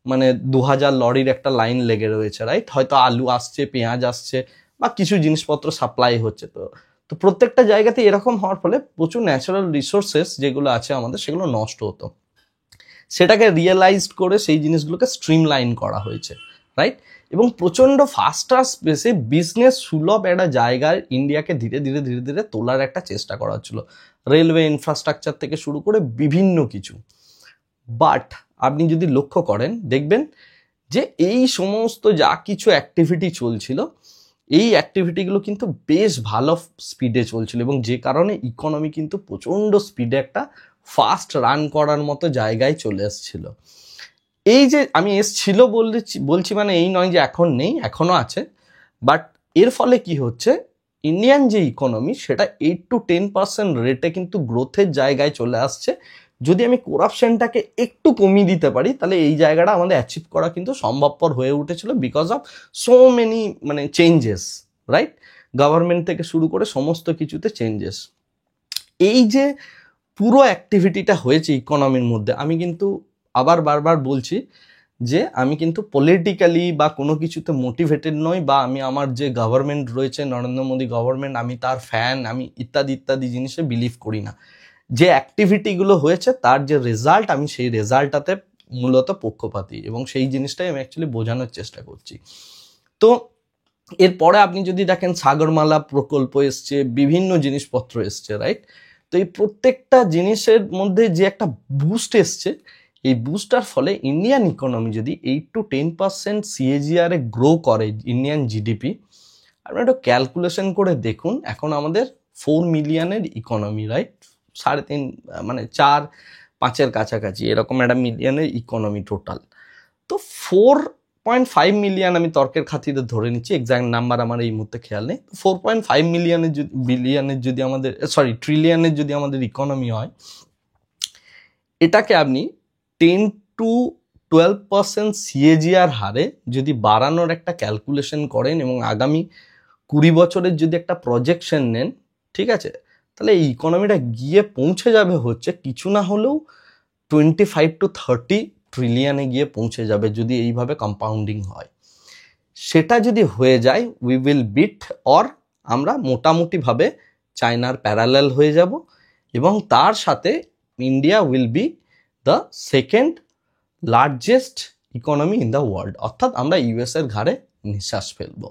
মানে 2000 লরির একটা লাইন লেগে রয়েছে, রাইট? হয়তো আলু আসছে, পেঁয়াজ আসছে, বা কিছু জিনিসপত্র সাপ্লাই হচ্ছে। তো তো প্রত্যেকটা জায়গাতে এরকম হওয়ার ফলে প্রচুর ন্যাচারাল রিসোর্সেস যেগুলো আছে আমাদের, সেগুলো নষ্ট হতো। সেটাকে রিয়েলাইজড করে সেই জিনিসগুলোকে স্ট্রিমলাইন করা হয়েছে, রাইট? এবং প্রচণ্ড ফাস্টার স্পেসে বিজনেস সুলভ একটা জায়গায় ইন্ডিয়াকে ধীরে ধীরে ধীরে ধীরে তোলার একটা চেষ্টা করা হচ্ছিল, রেলওয়ে ইনফ্রাস্ট্রাকচার থেকে শুরু করে বিভিন্ন কিছু। বাট আপনি যদি লক্ষ্য করেন, দেখবেন যে এই সমস্ত যা কিছু অ্যাক্টিভিটি চলছিল, এই অ্যাক্টিভিটিগুলো কিন্তু বেশ ভালো স্পিডে চলছিল, এবং যে কারণে ইকোনমি কিন্তু প্রচণ্ড স্পিডে একটা ফাস্ট রান করার মতো জায়গায় চলে এসেছিল। এই যে আমি এসছিল বলছি মানে এই নয় যে এখন নেই, এখনো আছে। বাট এর ফলে কি হচ্ছে, ইন্ডিয়ান যে ইকোনমি, সেটা 8 to 10% রেটে কিন্তু গ্রোথের জায়গায় চলে আসছে। যদি আমি করাপশনটাকে একটু কমিয়ে দিতে পারি, তাহলে এই জায়গাটা আমাদের অ্যাচিভ করা কিন্তু সম্ভবপর হয়ে উঠেছিল, বিকজ অফ সো মেনি মানে চেঞ্জেস, রাইট? গভর্নমেন্ট থেকে শুরু করে সমস্ত কিছুতে চেঞ্জেস। এই যে পুরো অ্যাক্টিভিটিটা হয়েছে ইকোনমির মধ্যে, আমি কিন্তু আবার বারবার বলছি যে আমি কিন্তু পলিটিক্যালি বা কোনো কিছুতে মোটিভেটেড নই, বা আমি আমার যে গভর্নমেন্ট রয়েছে, নরেন্দ্র মোদী গভর্নমেন্ট, আমি তার ফ্যান, আমি ইত্যাদি ইত্যাদি জিনিসে বিলিভ করি না। যে অ্যাক্টিভিটিগুলো হয়েছে তার যে রেজাল্ট, আমি সেই রেজাল্টটাতে মূলত পক্ষপাতী, এবং সেই জিনিসটাই আমি অ্যাকচুয়ালি বোঝানোর চেষ্টা করছি। তো এরপরে আপনি যদি দেখেন, সাগরমালা প্রকল্প এসছে, বিভিন্ন জিনিসপত্র এসছে, রাইট? তো এই প্রত্যেকটা জিনিসের মধ্যে যে একটা বুস্ট এসছে, এই বুস্টার ফলে ইন্ডিয়ান ইকোনমি যদি 8 to 10% সিএজিআরে গ্রো করে, ইন্ডিয়ান জিডিপি, আপনি একটু ক্যালকুলেশন করে দেখুন, এখন আমাদের 4 মিলিয়নের ইকোনমি, রাইট? 3.5 মানে 4-5 কাছাকাছি এরকম একটা মিলিয়নের ইকোনমি টোটাল। তো 4.5 মিলিয়ন, আমি তর্কের খাতিরে ধরে নিচ্ছি, এক্সাক্ট নাম্বার আমার এই মুহূর্তে খেয়াল নেই। 4.5 মিলিয়নের বিলিয়নের যদি আমাদের, ট্রিলিয়নের যদি আমাদের ইকোনমি হয়, এটাকে আপনি 10 to 12% সিএজিআর হারে যদি বাড়ানোর একটা ক্যালকুলেশন করেন, এবং আগামী 20 বছরের যদি একটা প্রজেকশন নেন, ঠিক আছে, তাহলে এই ইকোনমিটা গিয়ে পৌঁছে যাবে হচ্ছে কিছু না হলেও 25 to 30 ট্রিলিয়নে গিয়ে পৌঁছে যাবে, যদি এইভাবে কম্পাউন্ডিং হয়। সেটা যদি হয়ে যায়, উই উইল বিট, অর আমরা মোটামুটিভাবে চায়নার প্যারালাল হয়ে যাব, এবং তার সাথে India will be the second largest economy in the world, অর্থাৎ আমরা ইউএস এর ঘাড়ে নিঃশ্বাস ফেলবো।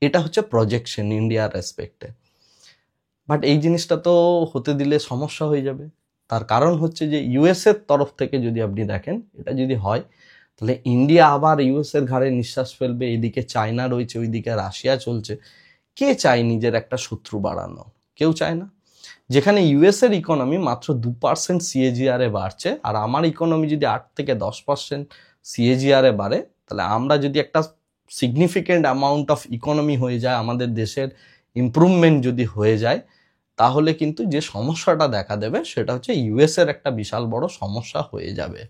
এটা হচ্ছে প্রজেকশন ইন্ডিয়ার রেসপেক্টে। বাট এই জিনিসটা তো হতে দিলে সমস্যা হয়ে যাবে। তার কারণ হচ্ছে যে ইউএস এর তরফ থেকে যদি আপনি দেখেন, এটা যদি হয়, তাহলে ইন্ডিয়া আবার ইউএস এর ঘাড়ে নিঃশ্বাস ফেলবে। এদিকে চায়না রয়েছে, ওইদিকে রাশিয়া চলছে। কে চায় নিজের একটা শত্রু বাড়ানো? কেউ চায় না। যেখানে ইউএস এর ইকোনমি মাত্র 2% সিএজিআরে বাড়ছে, আর আমার ইকোনমি যদি 8 থেকে 10% সিএজিআরে বাড়ে, তাহলে আমরা যদি একটা সিগনিফিকেন্ট অ্যামাউন্ট অফ ইকোনমি হয়ে যায়, আমাদের দেশের ইমপ্রুভমেন্ট যদি হয়ে যায়, তাহলে কিন্তু যে সমস্যাটা দেখা দেবে, সেটা হচ্ছে ইউএস এর একটা বিশাল বড় সমস্যা হয়ে যাবে।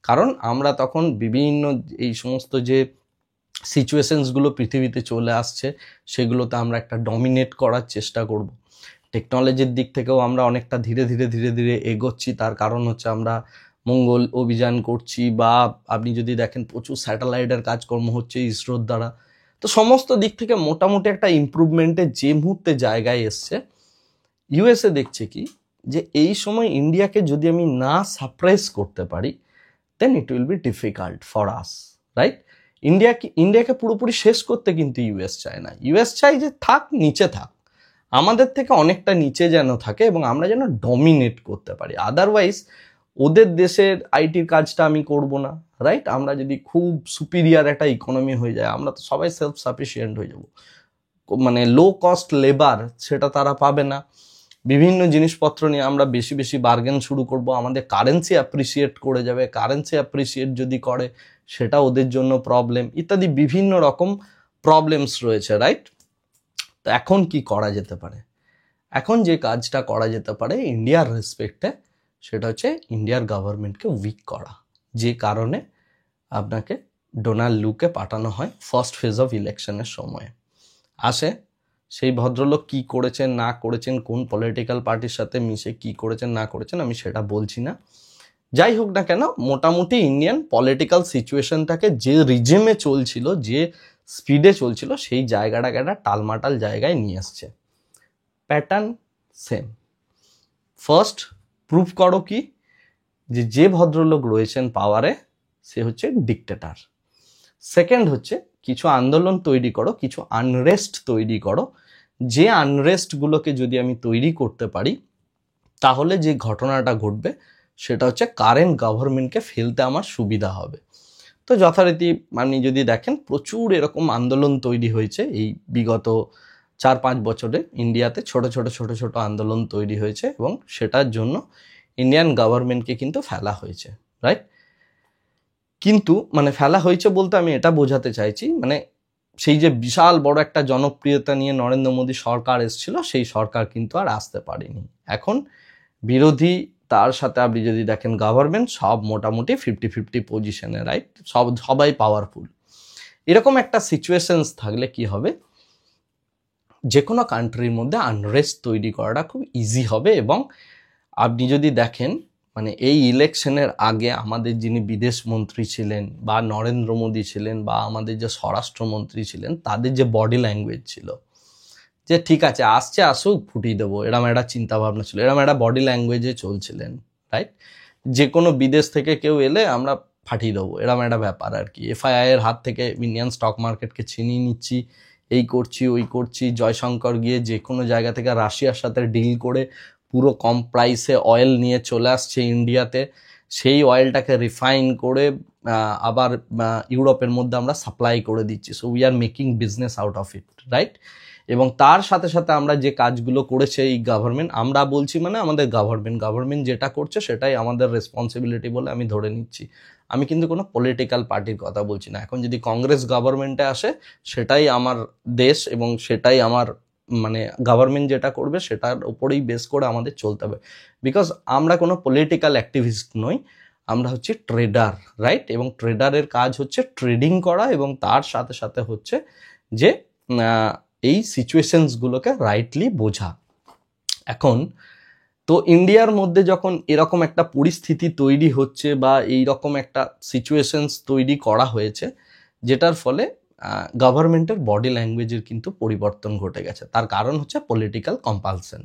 কারণ আমরা তখন বিভিন্ন এই সমস্ত যে সিচুয়েশনসগুলো পৃথিবীতে চলে আসছে, সেগুলোতে আমরা একটা ডমিনেট করার চেষ্টা করব। টেকনোলজির দিক থেকেও আমরা অনেকটা ধীরে ধীরে ধীরে ধীরে এগোচ্ছি। তার কারণ হচ্ছে আমরা মঙ্গল অভিযান করছি, বা আপনি যদি দেখেন প্রচুর স্যাটেলাইটের কাজকর্ম হচ্ছে ইসরোর দ্বারা। তো সমস্ত দিক থেকে মোটামুটি একটা ইমপ্রুভমেন্টের যে মুহূর্তে জায়গায় এসছে, ইউএসএ দেখছে কি যে এই সময় ইন্ডিয়াকে যদি আমি না সাপ্রেস করতে পারি, then it will be difficult for us, right? ইন্ডিয়াকে পুরোপুরি শেষ করতে কিন্তু ইউএস চায় না। ইউএস চাই যে থাক, নিচে থাক, আমাদের থেকে অনেকটা নিচে যেন থাকে এবং আমরা যেন ডমিনেট করতে পারি। আদারওয়াইজ ওদের দেশের আইটির কাজটা আমি করব না, রাইট? আমরা যদি খুব সুপিরিয়ার একটা ইকোনমি হয়ে যায়, আমরা তো সবাই সেলফ সাফিসিয়েন্ট হয়ে যাব, মানে লো কস্ট লেবার সেটা তারা পাবে না। বিভিন্ন জিনিসপত্র নিয়ে আমরা বেশি বেশি বার্গেন শুরু করব, আমাদের কারেন্সি অ্যাপ্রিসিয়েট করে যাবে, কারেন্সি অ্যাপ্রিসিয়েট যদি করে সেটা ওদের জন্য প্রবলেম, ইত্যাদি বিভিন্ন রকম প্রবলেমস রয়েছে, রাইট? তো এখন কি করা যেতে পারে? এখন যে কাজটা করা যেতে পারে ইন্ডিয়ার রেসপেক্টে, সেটা হচ্ছে ইন্ডিয়ার গভর্নমেন্টকে উইক করা, যে কারণে আপনাকে ডোনাল্ড লুকে পাঠানো হয় ফার্স্ট ফেজ অফ ইলেকশনের সময়ে। আসে সেই ভদ্রলোক কি করেছেন না করেছেন, কোন পলিটিক্যাল পার্টির সাথে মিশে কি করেছেন না করেছেন আমি সেটা বলছি না। যাই হোক না কেন, মোটামুটি ইন্ডিয়ান পলিটিক্যাল সিচুয়েশনটাকে যে রিজিমে চলছিল, যে স্পিডে চলছিল, সেই জায়গাটাকে একটা টালমাটাল জায়গায় নিয়ে আসছে। Pattern same. ফার্স্ট প্রুভ করো কি যে ভদ্রলোক রয়েছেন পাওয়ারে সে হচ্ছে ডিক্টেটার। সেকেন্ড হচ্ছে কিছু আন্দোলন তৈরি করো, কিছু আনরেস্ট তৈরি করো, যে আনরেস্টগুলোকে যদি আমি তৈরি করতে পারি তাহলে যে ঘটনাটা ঘটবে সেটা হচ্ছে কারেন্ট গভর্নমেন্টকে ফেলতে আমার সুবিধা হবে। তো যথারীতি আপনি যদি দেখেন প্রচুর এরকম আন্দোলন তৈরি হয়েছে এই বিগত 4-5 বছরে ইন্ডিয়াতে, ছোট ছোট ছোট ছোট আন্দোলন তৈরি হয়েছে এবং সেটার জন্য ইন্ডিয়ান গভর্নমেন্টকে কিন্তু ফেলা হয়েছে, রাইট? কিন্তু মানে ফেলা হয়েছে বলতে আমি এটা বোঝাতে চাইছি, মানে সেই যে বিশাল বড় একটা জনপ্রিয়তা নিয়ে নরেন্দ্র মোদী সরকার এসেছিল, সেই সরকার কিন্তু আর আসতে পারেনি। এখন বিরোধী তার সাথে আপনি যদি দেখেন গভর্নমেন্ট সব মোটামুটি 50-50 পজিশনে, রাইট? সবাই পাওয়ারফুল। এরকম একটা সিচুয়েশনস থাকলে কি হবে, যে কোনো কান্ট্রির মধ্যে আনরেস্ট তৈরি করাটা খুব ইজি হবে। এবং আপনি যদি দেখেন মানে এই ইলেকশনের আগে আমাদের যিনি বিদেশ মন্ত্রী ছিলেন বা নরেন্দ্র মোদী ছিলেন বা আমাদের যে স্বরাষ্ট্রমন্ত্রী ছিলেন, তাদের যে বডি ল্যাঙ্গুয়েজ ছিল যে ঠিক আছে আসছে আসুক ফুটিয়ে দেবো, এরম একটা চিন্তাভাবনা ছিল, এরম একটা বডি ল্যাঙ্গুয়েজে চলছিলেন, রাইট? যে কোনো বিদেশ থেকে কেউ এলে আমরা ফাটিয়ে দেবো, এরম একটা ব্যাপার আর কি। এফআইআই এর হাত থেকে ইন্ডিয়ান স্টক মার্কেটকে ছিনিয়ে নিচ্ছি, এই করছি ওই করছি। জয়শঙ্কর গিয়ে যে কোনো জায়গা থেকে রাশিয়ার সাথে ডিল করে পুরো কম প্রাইসে অয়েল নিয়ে চলে আসছে ইন্ডিয়াতে, সেই অয়েলটাকে রিফাইন করে আবার ইউরোপের মধ্যে আমরা সাপ্লাই করে দিচ্ছি। So we are making business out of it, right? এবং তার সাথে সাথে আমরা যে কাজগুলো করেছে এই গভর্নমেন্ট, আমরা বলছি মানে আমাদের গভর্নমেন্ট যেটা করছে সেটাই আমাদের রেসপন্সিবিলিটি বলে আমি ধরে নিচ্ছি। আমি কিন্তু কোনো পলিটিক্যাল পার্টির কথা বলছি না। এখন যদি কংগ্রেস গভর্নমেন্টে আসে সেটাই আমার দেশ এবং সেটাই আমার মানে গভর্নমেন্ট যেটা করবে সেটার উপরেই বেস করে আমাদের চলতে হবে। বিকজ আমরা কোনো পলিটিক্যাল অ্যাক্টিভিস্ট নই, আমরা হচ্ছে ট্রেডার, রাইট? এবং ট্রেডারের কাজ হচ্ছে ট্রেডিং করা এবং তার সাথে সাথে হচ্ছে যে এই সিচুয়েশনসগুলোকে রাইটলি বোঝা। এখন তো ইন্ডিয়ার মধ্যে যখন এরকম একটা পরিস্থিতি তৈরি হচ্ছে বা এই রকম একটা সিচুয়েশনস তৈরি করা হয়েছে, যেটার ফলে গভর্নমেন্টের বডি ল্যাঙ্গুয়েজের কিন্তু পরিবর্তন ঘটে গেছে। তার কারণ হচ্ছে পলিটিক্যাল কম্পালশন।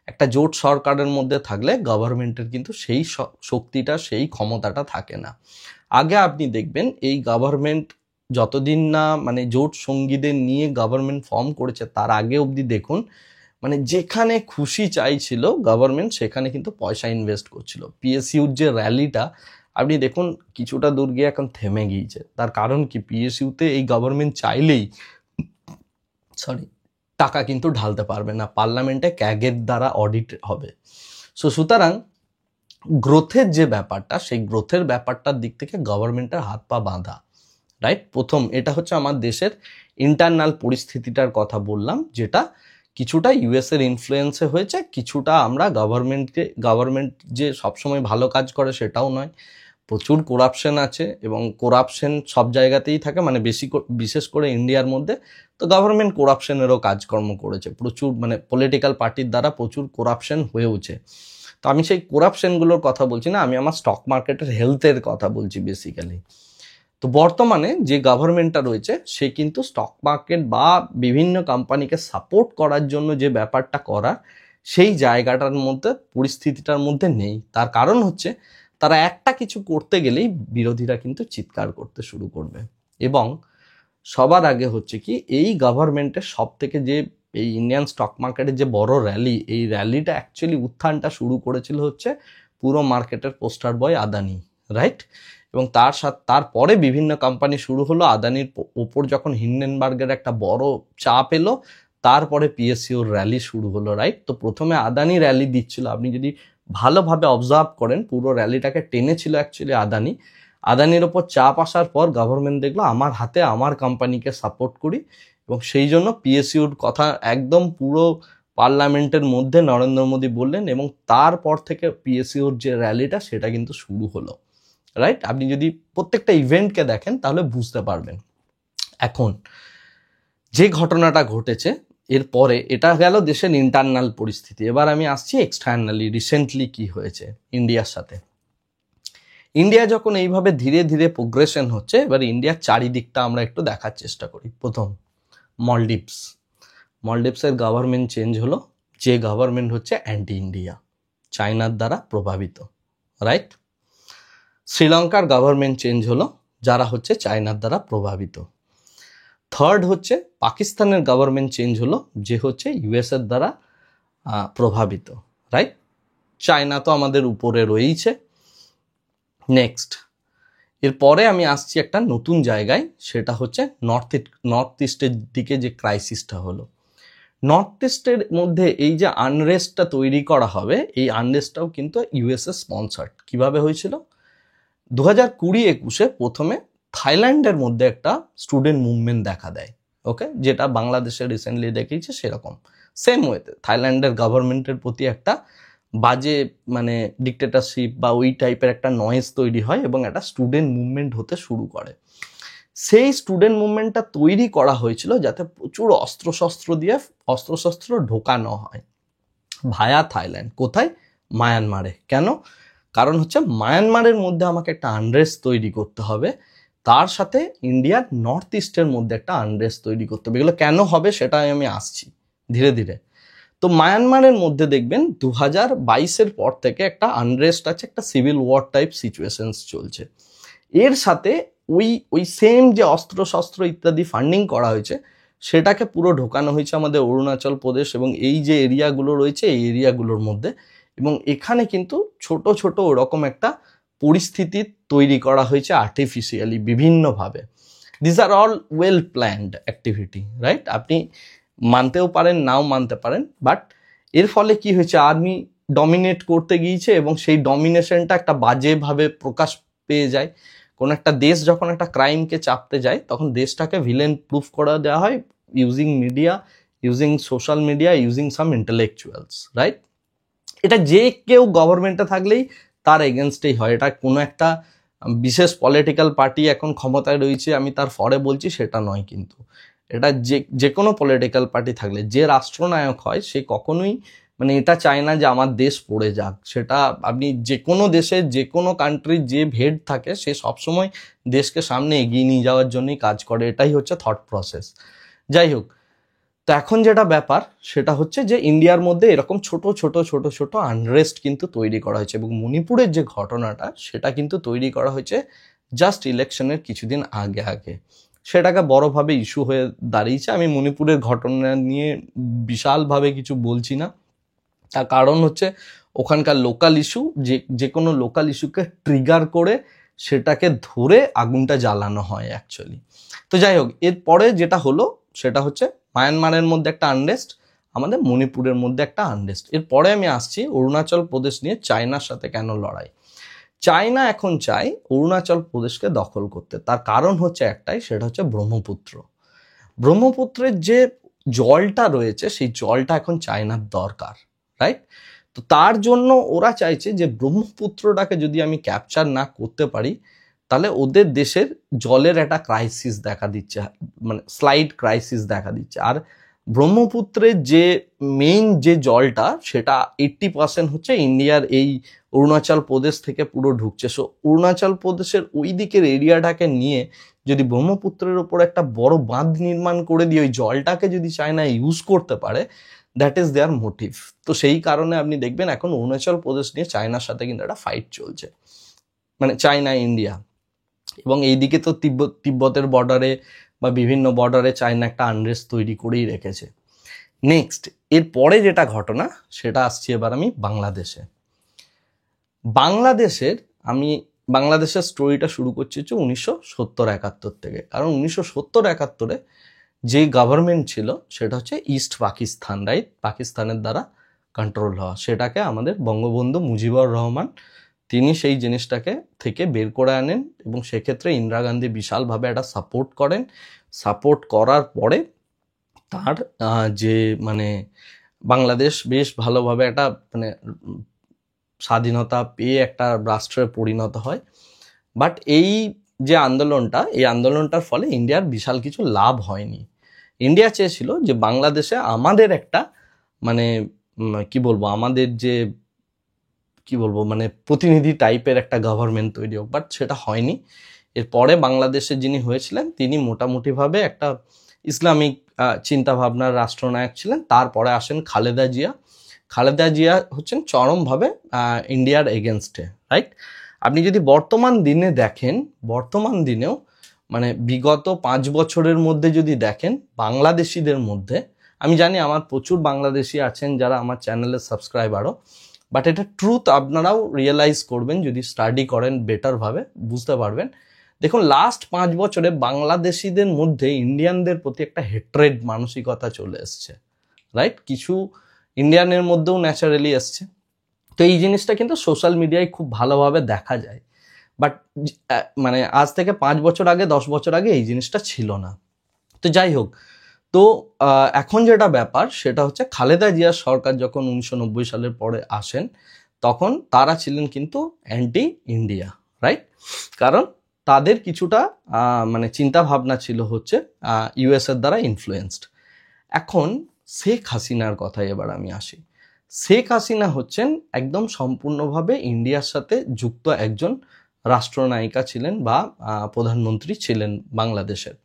একটা জোট সরকারের মধ্যে থাকলে গভর্নমেন্টের কিন্তু সেই শক্তিটা, সেই ক্ষমতাটা থাকে না। আগে আপনি দেখবেন এই গভর্নমেন্ট যতদিন না মানে জোট সঙ্গীদের নিয়ে গভর্নমেন্ট ফর্ম করেছে তার আগে অবধি দেখুন মানে যেখানে খুশি চাইছিল গভর্নমেন্ট সেখানে কিন্তু পয়সা ইনভেস্ট করছিল। পিএসইউর যে র্যালিটা আপনি দেখুন কিছুটা দূর গিয়ে এখন থেমে গিয়েছে। তার কারণ কি, পিএসইউতে এই গভর্নমেন্ট চাইলেই টাকা কিন্তু ঢালতে পারবে না, পার্লামেন্টে ক্যাগের দ্বারা অডিট হবে। সুতরাং গ্রোথের যে ব্যাপারটা, সেই গ্রোথের ব্যাপারটার দিক থেকে গভর্নমেন্টের হাত পা বাঁধা, রাইট? প্রথম এটা হচ্ছে আমার দেশের ইন্টারনাল পরিস্থিতিটার কথা বললাম, যেটা কিছুটা ইউএসের ইনফ্লুয়েন্সে হয়েছে, কিছুটা আমরা গভর্নমেন্ট যে সবসময় ভালো কাজ করে সেটাও নয়, প্রচুর করাপশন আছে এবং করাপশন সব জায়গাতেই থাকে, মানে বিশেষ করে ইন্ডিয়ার মধ্যে। তো গভর্নমেন্ট করাপশনেরও কাজকর্ম করেছে প্রচুর, মানে পলিটিক্যাল পার্টির দ্বারা প্রচুর করাপশন হয়েওছে। তো আমি সেই করাপশনগুলোর কথা বলছি না, আমি আমার স্টক মার্কেটের হেলথের কথা বলছি বেসিক্যালি। তো তো বর্তমানে যে গভর্নমেন্টটা রয়েছে সে কিন্তু স্টক মার্কেট বা বিভিন্ন কোম্পানিকে সাপোর্ট করার জন্য যে ব্যাপারটা করা সেই জায়গাটার মধ্যে পরিস্থিতিটার মধ্যে নেই। তার কারণ হচ্ছে তারা একটা কিছু করতে গেলেই বিরোধীরা কিন্তু চিৎকার করতে শুরু করবে। এবং সবার আগে হচ্ছে কি, এই গভর্নমেন্টের সব থেকে যে এই ইন্ডিয়ান স্টক মার্কেটের যে বড় র্যালি, এই র্যালিটা অ্যাকচুয়ালি উত্থানটা শুরু করেছিল হচ্ছে পুরো মার্কেটের পোস্টার বয় আদানি, রাইট? এবং তারপরে বিভিন্ন কোম্পানি শুরু হলো। আদানির ওপর যখন হিন্ডেনবার্গের একটা বড় চাপ এলো, তারপরে পিএসইউর র্যালি শুরু হলো, রাইট? তো প্রথমে আদানি র্যালি দিচ্ছিল, আপনি যদি ভালোভাবে অবজার্ভ করেন পুরো র্যালিটাকে টেনেছিল অ্যাকচুয়ালি আদানি। আদানির ওপর চাপ আসার পর গভর্নমেন্ট দেখলো আমার হাতে আমার কোম্পানিকে সাপোর্ট করি, এবং সেই জন্য পিএসইউর কথা একদম পুরো পার্লামেন্টের মধ্যে নরেন্দ্র মোদী বললেন, এবং তারপর থেকে পিএসইউর যে র্যালিটা সেটা কিন্তু শুরু হলো, রাইট? আপনি যদি প্রত্যেকটা ইভেন্টকে দেখেন তাহলে বুঝতে পারবেন। এখন যে ঘটনাটা ঘটেছে এরপরে, এটা গেল দেশের ইন্টারনাল পরিস্থিতি। এবার আমি আসছি এক্সটার্নালি, রিসেন্টলি কি হয়েছে ইন্ডিয়ার সাথে। ইন্ডিয়া যখন এইভাবে ধীরে ধীরে প্রোগ্রেশন হচ্ছে, এবার ইন্ডিয়ার চারিদিকটা আমরা একটু দেখার চেষ্টা করি। প্রথম মলদ্বীপসের গভর্নমেন্ট চেঞ্জ হলো, যে গভর্নমেন্ট হচ্ছে অ্যান্টি ইন্ডিয়া, চায়নার দ্বারা প্রভাবিত, রাইট? শ্রীলঙ্কার গভর্নমেন্ট চেঞ্জ হলো, যারা হচ্ছে চায়নার দ্বারা প্রভাবিত। থার্ড হচ্ছে পাকিস্তানের গভর্নমেন্ট চেঞ্জ হলো, যে হচ্ছে ইউএসএর দ্বারা প্রভাবিত, রাইট? চায়না তো আমাদের উপরে রয়েইছে। নেক্সট, এরপরে আমি আসছি একটা নতুন জায়গায়, সেটা হচ্ছে নর্থ ইস্টের দিকে যে ক্রাইসিসটা হলো। নর্থ ইস্টের মধ্যে এই যে আনরেস্টটা তৈরি করা হবে, এই আনরেস্টটাও কিন্তু ইউএসএ স্পন্সার্ড। কিভাবে হয়েছিল? 2020-21 প্রথমে থাইল্যান্ডের মধ্যে একটা স্টুডেন্ট মুভমেন্ট দেখা দেয়, ওকে, যেটা বাংলাদেশে রিসেন্টলি দেখিয়েছে সেরকম সেম ওয়েতে থাইল্যান্ডের গভর্নমেন্টের প্রতি একটা বাজে মানে ডিক্টেটরশিপ বা ওই টাইপের একটা নয়েজ তৈরি হয় এবং একটা স্টুডেন্ট মুভমেন্ট হতে শুরু করে। সেই স্টুডেন্ট মুভমেন্টটা তৈরি করা হয়েছিল যাতে প্রচুর অস্ত্রশস্ত্র ঢোকানো হয় ভায়া থাইল্যান্ড। কোথায়? মায়ানমারে। কেন? কারণ হচ্ছে মায়ানমারের মধ্যে আমাকে একটা আনরেস্ট তৈরি করতে হবে, তার সাথে ইন্ডিয়ার নর্থ ইস্টের মধ্যে একটা আনরেস্ট তৈরি করতে হবে। এগুলো কেন হবে সেটাই আমি আসছি ধীরে ধীরে। তো মায়ানমারের মধ্যে দেখবেন 2022-এর পর থেকে একটা আনরেস্ট আছে, একটা সিভিল ওয়ার টাইপ সিচুয়েশনস চলছে। এর সাথে ওই সেম যে অস্ত্রশস্ত্র ইত্যাদি ফান্ডিং করা হয়েছে সেটাকে পুরো ঢোকানো হয়েছে আমাদের অরুণাচল প্রদেশ এবং এই যে এরিয়াগুলো রয়েছে এই এরিয়াগুলোর মধ্যে, এবং এখানে কিন্তু ছোট ছোট ওরকম একটা পরিস্থিতি তৈরি করা হয়েছে আর্টিফিশিয়ালি বিভিন্নভাবে। This are all well planned activity, right? আপনি মানতেও পারেন, নাও মানতে পারেন, বাট এর ফলে কি হয়েছে, আর্মি ডমিনেট করতে গিয়েছে এবং সেই ডমিনেশনটা একটা বাজেভাবে প্রকাশ পেয়ে যায়। কোন একটা দেশ যখন একটা ক্রাইমকে চাপতে যায় তখন দেশটাকে ভিলেন প্রুফ করা দেওয়া হয় using media, using social media, using some intellectuals, right? এটা যে কেউ গভর্নমেন্টে থাকলেই তার এগেনস্টেই হয়। এটা কোনো একটা বিশেষ পলিটিক্যাল পার্টি এখন ক্ষমতায় রয়েছে আমি তার ফরে বলছি সেটা নয়, কিন্তু এটা যে কোনো পলিটিক্যাল পার্টি থাকলে যে রাষ্ট্রনায়ক হয় সে কখনোই মানে এটা চায় না যে আমার দেশ পড়ে যাক। সেটা আপনি যে কোনো দেশে যে কোনো কান্ট্রির যে হেড থাকে সে সবসময় দেশকে সামনে এগিয়ে নিয়ে যাওয়ার জন্যই কাজ করে, এটাই হচ্ছে থট প্রসেস। যাই হোক, তো এখন যেটা ব্যাপার সেটা হচ্ছে যে ইন্ডিয়ার মধ্যে এরকম ছোট ছোট ছোট ছোট আনরেস্ট কিন্তু তৈরি করা হয়েছে, এবং মণিপুরের যে ঘটনাটা সেটা কিন্তু তৈরি করা হয়েছে জাস্ট ইলেকশনের কিছুদিন আগে। সেটাকে বড়ভাবে ইস্যু হয়ে দাঁড়িয়েছে। আমি মণিপুরের ঘটনা নিয়ে বিশালভাবে কিছু বলছি না, তার কারণ হচ্ছে ওখানকার লোকাল ইস্যু, যে কোনো লোকাল ইস্যুকে ট্রিগার করে সেটাকে ধরে আগুনটা জ্বালানো হয় অ্যাকচুয়ালি। তো যাই হোক, এরপরে যেটা হলো সেটা হচ্ছে মায়ানমারের মধ্যে একটা আনরেস্ট, আমাদের মণিপুরের মধ্যে একটা আনরেস্ট। এরপরে আমি আসছি অরুণাচল প্রদেশ নিয়ে চায়নার সাথে কেন লড়াই। চায়না এখন চায় অরুণাচল প্রদেশকে দখল করতে, তার কারণ হচ্ছে একটাই, সেটা হচ্ছে ব্রহ্মপুত্রের যে জলটা রয়েছে সেই জলটা এখন চায়নার দরকার, রাইট? তো তার জন্য ওরা চাইছে যে ব্রহ্মপুত্রটাকে যদি আমি ক্যাপচার না করতে পারি তাহলে ওদের দেশের জলের একটা ক্রাইসিস দেখা দিচ্ছে, মানে স্লাইড ক্রাইসিস দেখা দিচ্ছে। আর ব্রহ্মপুত্রের যে মেইন যে জলটা সেটা 80% হচ্ছে ইন্ডিয়ার এই অরুণাচল প্রদেশ থেকে পুরো ঢুকছে। সো অরুণাচল প্রদেশের ওই দিকের এরিয়াটাকে নিয়ে যদি ব্রহ্মপুত্রের ওপর একটা বড় বাঁধ নির্মাণ করে দিয়ে ওই জলটাকে যদি চায়না ইউজ করতে পারে, দ্যাট ইজ দেয়ার মোটিভ। তো সেই কারণে আপনি দেখবেন এখন অরুণাচল প্রদেশ নিয়ে চায়নার সাথে কিন্তু একটা ফাইট চলছে, মানে চায়না ইন্ডিয়া। এবং এইদিকে তো তিব্বতের বর্ডারে বা বিভিন্ন বর্ডারে চায়না একটা আনরেস্ট তৈরি করেই রেখেছে। নেক্সট, এর পরে যেটা ঘটনা সেটা আসছি এবার আমি বাংলাদেশে। বাংলাদেশের স্টোরিটা শুরু করছি হচ্ছে 1970-71 থেকে। কারণ 1970-71 যে গভর্নমেন্ট ছিল সেটা হচ্ছে ইস্ট পাকিস্তান, রাইট? পাকিস্তানের দ্বারা কন্ট্রোল হওয়া। সেটাকে আমাদের বঙ্গবন্ধু মুজিবুর রহমান তিনি সেই জিনিসটাকে থেকে বের করে আনেন এবং সেক্ষেত্রে ইন্দিরা গান্ধী বিশালভাবে একটা সাপোর্ট করেন। সাপোর্ট করার পরে তার যে মানে বাংলাদেশ বেশ ভালোভাবে একটা মানে স্বাধীনতা পেয়ে একটা রাষ্ট্রে পরিণত হয়। বাট এই যে আন্দোলনটা, এই আন্দোলনটার ফলে ইন্ডিয়ার বিশাল কিছু লাভ হয়নি। ইন্ডিয়া চেয়েছিল যে বাংলাদেশে আমাদের একটা মানে কি বলবো, আমাদের যে কি বলবো মানে প্রতিনিধি টাইপের একটা গভর্নমেন্ট তৈরি হোক, বাট সেটা হয়নি। এরপরে বাংলাদেশে যিনি হয়েছিলেন তিনি মোটামুটিভাবে একটা ইসলামিক চিন্তাভাবনার রাষ্ট্রনায়ক ছিলেন। তারপরে আসেন খালেদা জিয়া। খালেদা জিয়া হচ্ছেন চরমভাবে ইন্ডিয়ার এগেনস্টে, রাইট? আপনি যদি বর্তমান দিনে দেখেন, বর্তমান দিনেও মানে বিগত 5 বছরের মধ্যে যদি দেখেন বাংলাদেশিদের মধ্যে, আমি জানি আমার প্রচুর বাংলাদেশি আছেন যারা আমার চ্যানেলের সাবস্ক্রাইবারও, বাট এটা ট্রুথ আপনারাও রিয়েলাইজ করবেন যদি স্টাডি করেন বেটারভাবে বুঝতে পারবেন। দেখুন লাস্ট 5 বছরে বাংলাদেশিদের মধ্যে ইন্ডিয়ানদের প্রতি একটা হেট্রেড মানসিকতা চলে এসছে, রাইট? কিছু ইন্ডিয়ানের মধ্যেও ন্যাচারালি এসছে। তো এই জিনিসটা কিন্তু সোশ্যাল মিডিয়ায় খুব ভালোভাবে দেখা যায়। বাট মানে আজ থেকে 5 বছর আগে 10 বছর আগে এই জিনিসটা ছিল না। তো যাই হোক, তো এখন যেটা ব্যাপার সেটা হচ্ছে খালেদা জিয়ার সরকার যখন 1990 সালের পরে আসেন তখন তারা ছিলেন কিন্তু অ্যান্টি ইন্ডিয়া, রাইট? কারণ তাদের কিছুটা মানে চিন্তা ভাবনা ছিল হচ্ছে ইউএসএর দ্বারা ইনফ্লুয়েন্সড। এখন শেখ হাসিনার কথায় এবার আমি আসি। শেখ হাসিনা হচ্ছেন একদম সম্পূর্ণভাবে ইন্ডিয়ার সাথে যুক্ত একজন রাষ্ট্রনায়িকা ছিলেন বা প্রধানমন্ত্রী ছিলেন বাংলাদেশের।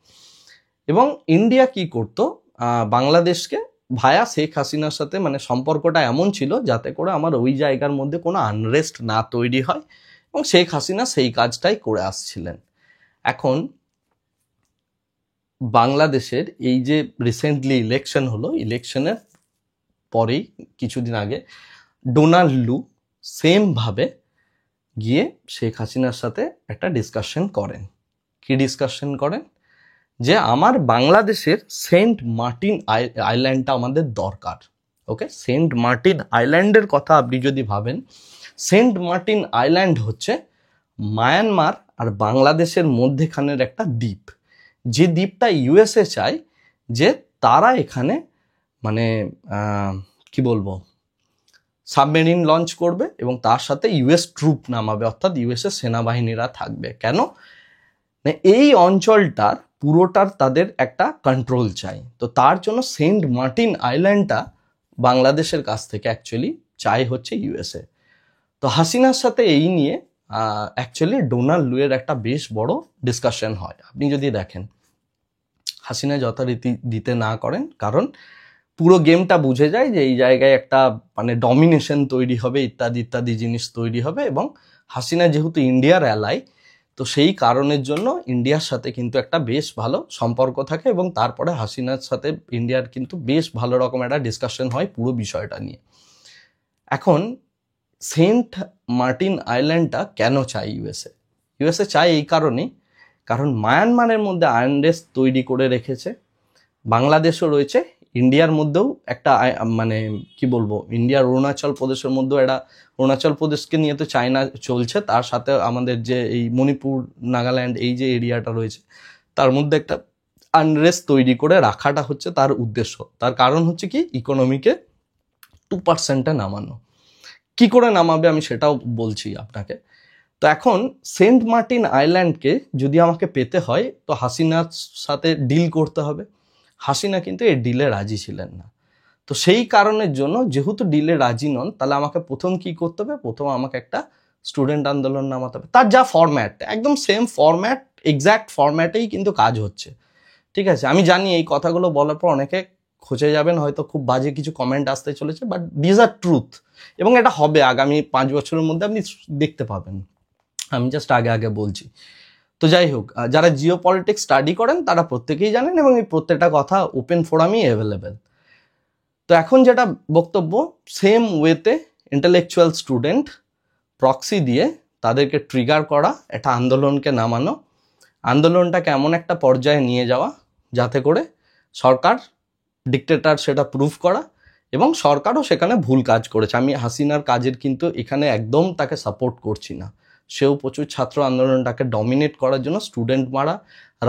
এবং ইন্ডিয়া কি করত, বাংলাদেশকে ভায়া শেখ হাসিনার সাথে মানে সম্পর্কটা এমন ছিল যাতে করে আমার ওই জায়গার মধ্যে কোনো আনরেস্ট না তৈরি হয়, এবং শেখ হাসিনা সেই কাজটাই করে আসছিলেন। এখন বাংলাদেশের এই যে রিসেন্টলি ইলেকশন হলো, ইলেকশনের পরেই কিছুদিন আগে ডোনাল্ড লু সেমভাবে গিয়ে শেখ হাসিনার সাথে একটা ডিসকাশন করেন। কি ডিসকাশন করেন? যে আমার বাংলাদেশের সেন্ট মার্টিন আইল্যান্ডটা আমাদের দরকার। ওকে, সেন্ট মার্টিন আইল্যান্ডের কথা আপনি যদি ভাবেন, সেন্ট মার্টিন আইল্যান্ড হচ্ছে মায়ানমার আর বাংলাদেশের মধ্যেখানের একটা দ্বীপ, যে দ্বীপটা ইউএসএ চায় যে তারা এখানে মানে কি বলবো সাবমেরিন লঞ্চ করবে এবং তার সাথে ইউএস ট্রুপ নামাবে, অর্থাৎ ইউএসএ সেনাবাহিনীরা থাকবে। কেন? এই অঞ্চলটার পুরোটার তাদের একটা কন্ট্রোল চাই। তো তার জন্য সেন্ট মার্টিন আইল্যান্ডটা বাংলাদেশের কাছ থেকে অ্যাকচুয়ালি চাই হচ্ছে ইউএসএ। তো হাসিনার সাথে এই নিয়ে অ্যাকচুয়ালি ডোনাল্ড লুয়ের একটা বেশ বড় ডিসকাশন হয়। আপনি যদি দেখেন হাসিনা যথারীতি দিতে না করেন, কারণ পুরো গেমটা বুঝে যায় যে এই জায়গায় একটা মানে ডমিনেশন তৈরি হবে, ইত্যাদি ইত্যাদি জিনিস তৈরি হবে। এবং হাসিনা যেহেতু ইন্ডিয়ার অ্যালাই, তো সেই কারণের জন্য ইন্ডিয়ার সাথে কিন্তু একটা বেশ ভালো সম্পর্ক থাকে এবং তারপরে হাসিনার সাথে ইন্ডিয়ার কিন্তু বেশ ভালো রকম একটা ডিসকাশন হয় পুরো বিষয়টা নিয়ে। এখন সেন্ট মার্টিন আইল্যান্ডটা কেন চাই ইউএসএ? ইউএসএ চাই এই কারণেই, কারণ মায়ানমারের মধ্যে আনরেস্ট তৈরি করে রেখেছে, বাংলাদেশও রয়েছে, ইন্ডিয়ার মধ্যেও একটা মানে কি বলবো ইন্ডিয়ার অরুণাচল প্রদেশের মধ্যেও একটা, অরুণাচল প্রদেশকে নিয়ে তো চায়না চলছে, তার সাথে আমাদের যে এই মণিপুর নাগাল্যান্ড এই যে এরিয়াটা রয়েছে তার মধ্যে একটা আনরেস্ট তৈরি করে রাখাটা হচ্ছে তার উদ্দেশ্য। তার কারণ হচ্ছে কি ইকোনমিকে 2% নামানো। কি করে নামাবে আমি সেটাও বলছি আপনাকে। তো এখন সেন্ট মার্টিন আইল্যান্ডকে যদি আমাকে পেতে হয় তো হাসিনার সাথে ডিল করতে হবে। হাসিনা কিন্তু এই ডিলে রাজি ছিলেন না। তো সেই কারণের জন্য যেহেতু ডিলে রাজি নন, তাহলে আমাকে প্রথম কি করতে হবে, প্রথম আমাকে একটা স্টুডেন্ট আন্দোলন নামাতে হবে। তার যা ফরম্যাট, একদম সেম ফরম্যাট, এক্স্যাক্ট ফরম্যাটেই কিন্তু কাজ হচ্ছে। ঠিক আছে, আমি জানি এই কথাগুলো বলার পর অনেকে খোঁজে যাবেন, হয়তো খুব বাজে কিছু কমেন্ট আসতে চলেছে, বাট দিস আর ট্রুথ। এবং এটা হবে আগামী 5 বছরের মধ্যে, আপনি দেখতে পাবেন। আমি জাস্ট আগে আগে বলছি। তো যাই হোক, যারা জিও পলিটিক্স স্টাডি করেন তারা প্রত্যেকেই জানেন, এবং এই প্রত্যেকটা কথা ওপেন ফোরামই অ্যাভেলেবেল। তো এখন যেটা বক্তব্য, সেম ওয়েতে ইন্টেলেকচুয়াল স্টুডেন্ট প্রক্সি দিয়ে তাদেরকে ট্রিগার করা, একটা আন্দোলনকে নামানো, আন্দোলনটাকে এমন একটা পর্যায়ে নিয়ে যাওয়া যাতে করে সরকার ডিক্টেটর সেটা প্রুফ করা, এবং সরকারও সেখানে ভুল কাজ করেছে। আমি হাসিনার কাজের কিন্তু এখানে একদম তাকে সাপোর্ট করছি না। সেও প্রচুর ছাত্র আন্দোলনটাকে ডমিনেট করার জন্য স্টুডেন্ট মারা,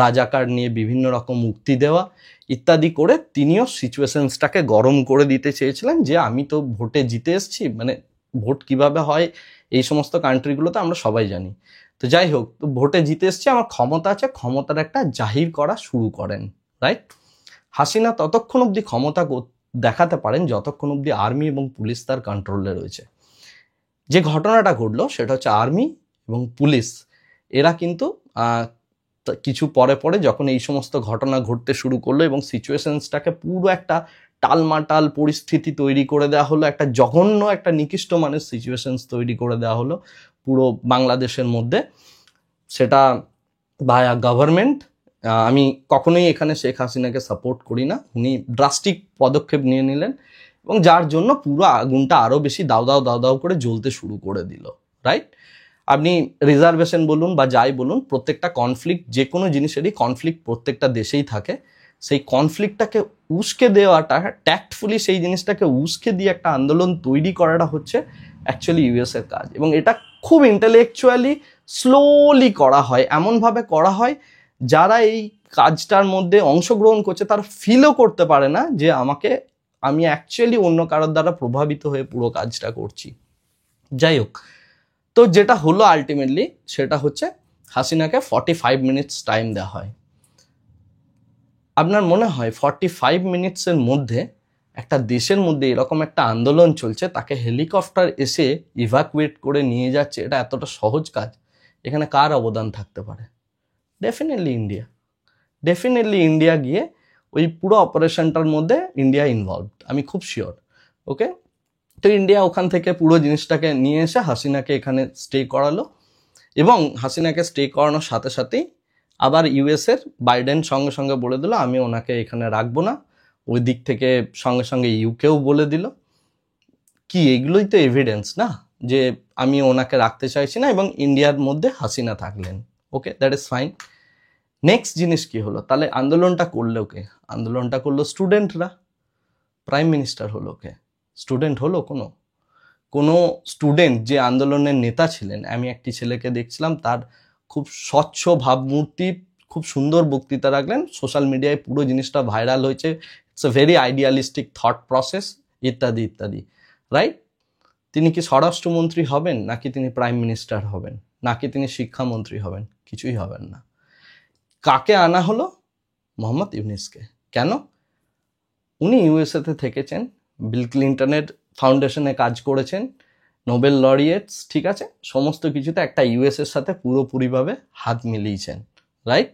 রাজাকার নিয়ে বিভিন্ন রকম মুক্তি দেওয়া ইত্যাদি করে তিনিও সিচুয়েশনসটাকে গরম করে দিতে চেয়েছিলেন, যে আমি তো ভোটে জিতে এসেছি, মানে ভোট কিভাবে হয় এই সমস্ত কান্ট্রিগুলোতে আমরা সবাই জানি। তো যাই হোক, তো ভোটে জিতে এসেছি, আমার ক্ষমতা আছে, ক্ষমতার একটা জাহির করা শুরু করেন, রাইট? হাসিনা ততক্ষণ অবধি ক্ষমতা দেখাতে পারেন যতক্ষণ অবধি আর্মি এবং পুলিশ তার কন্ট্রোলে রয়েছে। যে ঘটনাটা ঘটলো সেটা হচ্ছে আর্মি এবং পুলিশ এরা কিন্তু কিছু পরে পরে যখন এই সমস্ত ঘটনা ঘটতে শুরু করলো এবং সিচুয়েশনসটাকে পুরো একটা টালমাটাল পরিস্থিতি তৈরি করে দেওয়া হলো, একটা জঘন্য, একটা নিকৃষ্ট মানের সিচুয়েশনস তৈরি করে দেওয়া হলো পুরো বাংলাদেশের মধ্যে, সেটা ভায়া গভর্নমেন্ট। আমি কখনোই এখানে শেখ হাসিনাকে সাপোর্ট করি না, উনি ড্রাস্টিক পদক্ষেপ নিয়ে নিলেন, এবং যার জন্য পুরো আগুনটা আরও বেশি দাও দাও দাও দাও করে জ্বলতে শুরু করে দিল, রাইট? আপনি রিজার্ভেশন বলুন বা যাই বলুন, প্রত্যেকটা কনফ্লিক্ট, যে কোনো জিনিসেরই কনফ্লিক্ট প্রত্যেকটা দেশেই থাকে। সেই কনফ্লিক্টটাকে উস্কে দেওয়াটা, ট্যাক্টফুলি সেই জিনিসটাকে উস্কে দিয়ে একটা আন্দোলন তৈরি করাটা হচ্ছে অ্যাকচুয়ালি ইউএসের কাজ। এবং এটা খুব ইন্টেলেকচুয়ালি স্লোলি করা হয়, এমনভাবে করা হয় যারা এই কাজটার মধ্যে অংশগ্রহণ করছে তারা ফিলও করতে পারে না যে আমি অ্যাকচুয়ালি অন্য কারোর দ্বারা প্রভাবিত হয়ে পুরো কাজটা করছি। যাই হোক, তো যেটা হলো আলটিমেটলি সেটা হচ্ছে হাসিনাকে 45 মিনিটস টাইম দেওয়া হয়। আপনার মনে হয় 45 মিনিটসের মধ্যে একটা দেশের মধ্যে এরকম একটা আন্দোলন চলছে, তাকে হেলিকপ্টার এসে ইভাকুয়েট করে নিয়ে যাচ্ছে, এটা এতটা সহজ কাজ? এখানে কার অবদান থাকতে পারে? ডেফিনেটলি ইন্ডিয়া গিয়ে ওই পুরো অপারেশনটার মধ্যে ইন্ডিয়া ইনভলভড, আমি খুব শিওর। ওকে, তো ইন্ডিয়া ওখান থেকে পুরো জিনিসটাকে নিয়ে এসে হাসিনাকে এখানে স্টে করালো, এবং হাসিনাকে স্টে করানোর সাথে সাথেই আবার ইউএসের বাইডেন সঙ্গে সঙ্গে বলে দিল আমি ওনাকে এখানে রাখবো না, ওই দিক থেকে সঙ্গে সঙ্গে ইউকেও বলে দিল। কি এগুলোই তো এভিডেন্স না যে আমি ওনাকে রাখতে চাইছি না, এবং ইন্ডিয়ার মধ্যে হাসিনা থাকলেন। ওকে, দ্যাট ইজ ফাইন। নেক্সট জিনিস কি হলো, তাহলে আন্দোলনটা করলো কে? আন্দোলনটা করলো স্টুডেন্টরা। প্রাইম মিনিস্টার হলো কে? স্টুডেন্ট হলো? কোনো স্টুডেন্ট যে আন্দোলনের নেতা ছিলেন, আমি একটি ছেলেকে দেখছিলাম, তার খুব স্বচ্ছ ভাবমূর্তি, খুব সুন্দর বক্তৃতা রাখলেন, সোশ্যাল মিডিয়ায় পুরো জিনিসটা ভাইরাল হয়েছে, it's a very idealistic thought process ইত্যাদি ইত্যাদি, রাইট? তিনি কি স্বরাষ্ট্রমন্ত্রী হবেন, নাকি তিনি প্রাইম মিনিস্টার হবেন, নাকি তিনি শিক্ষামন্ত্রী হবেন? কিছুই হবেন না। কাকে আনা হলো? মোহাম্মদ ইউনিসকে। কেন? উনি ইউএসএতে থেকেছেন, বিল ক্লিন্টনের ফাউন্ডেশনে কাজ করেছেন, নোবেল লরিয়েটস, ঠিক আছে, সমস্ত কিছুতে একটা ইউএসের সাথে পুরোপুরিভাবে হাত মিলিয়েছেন, রাইট?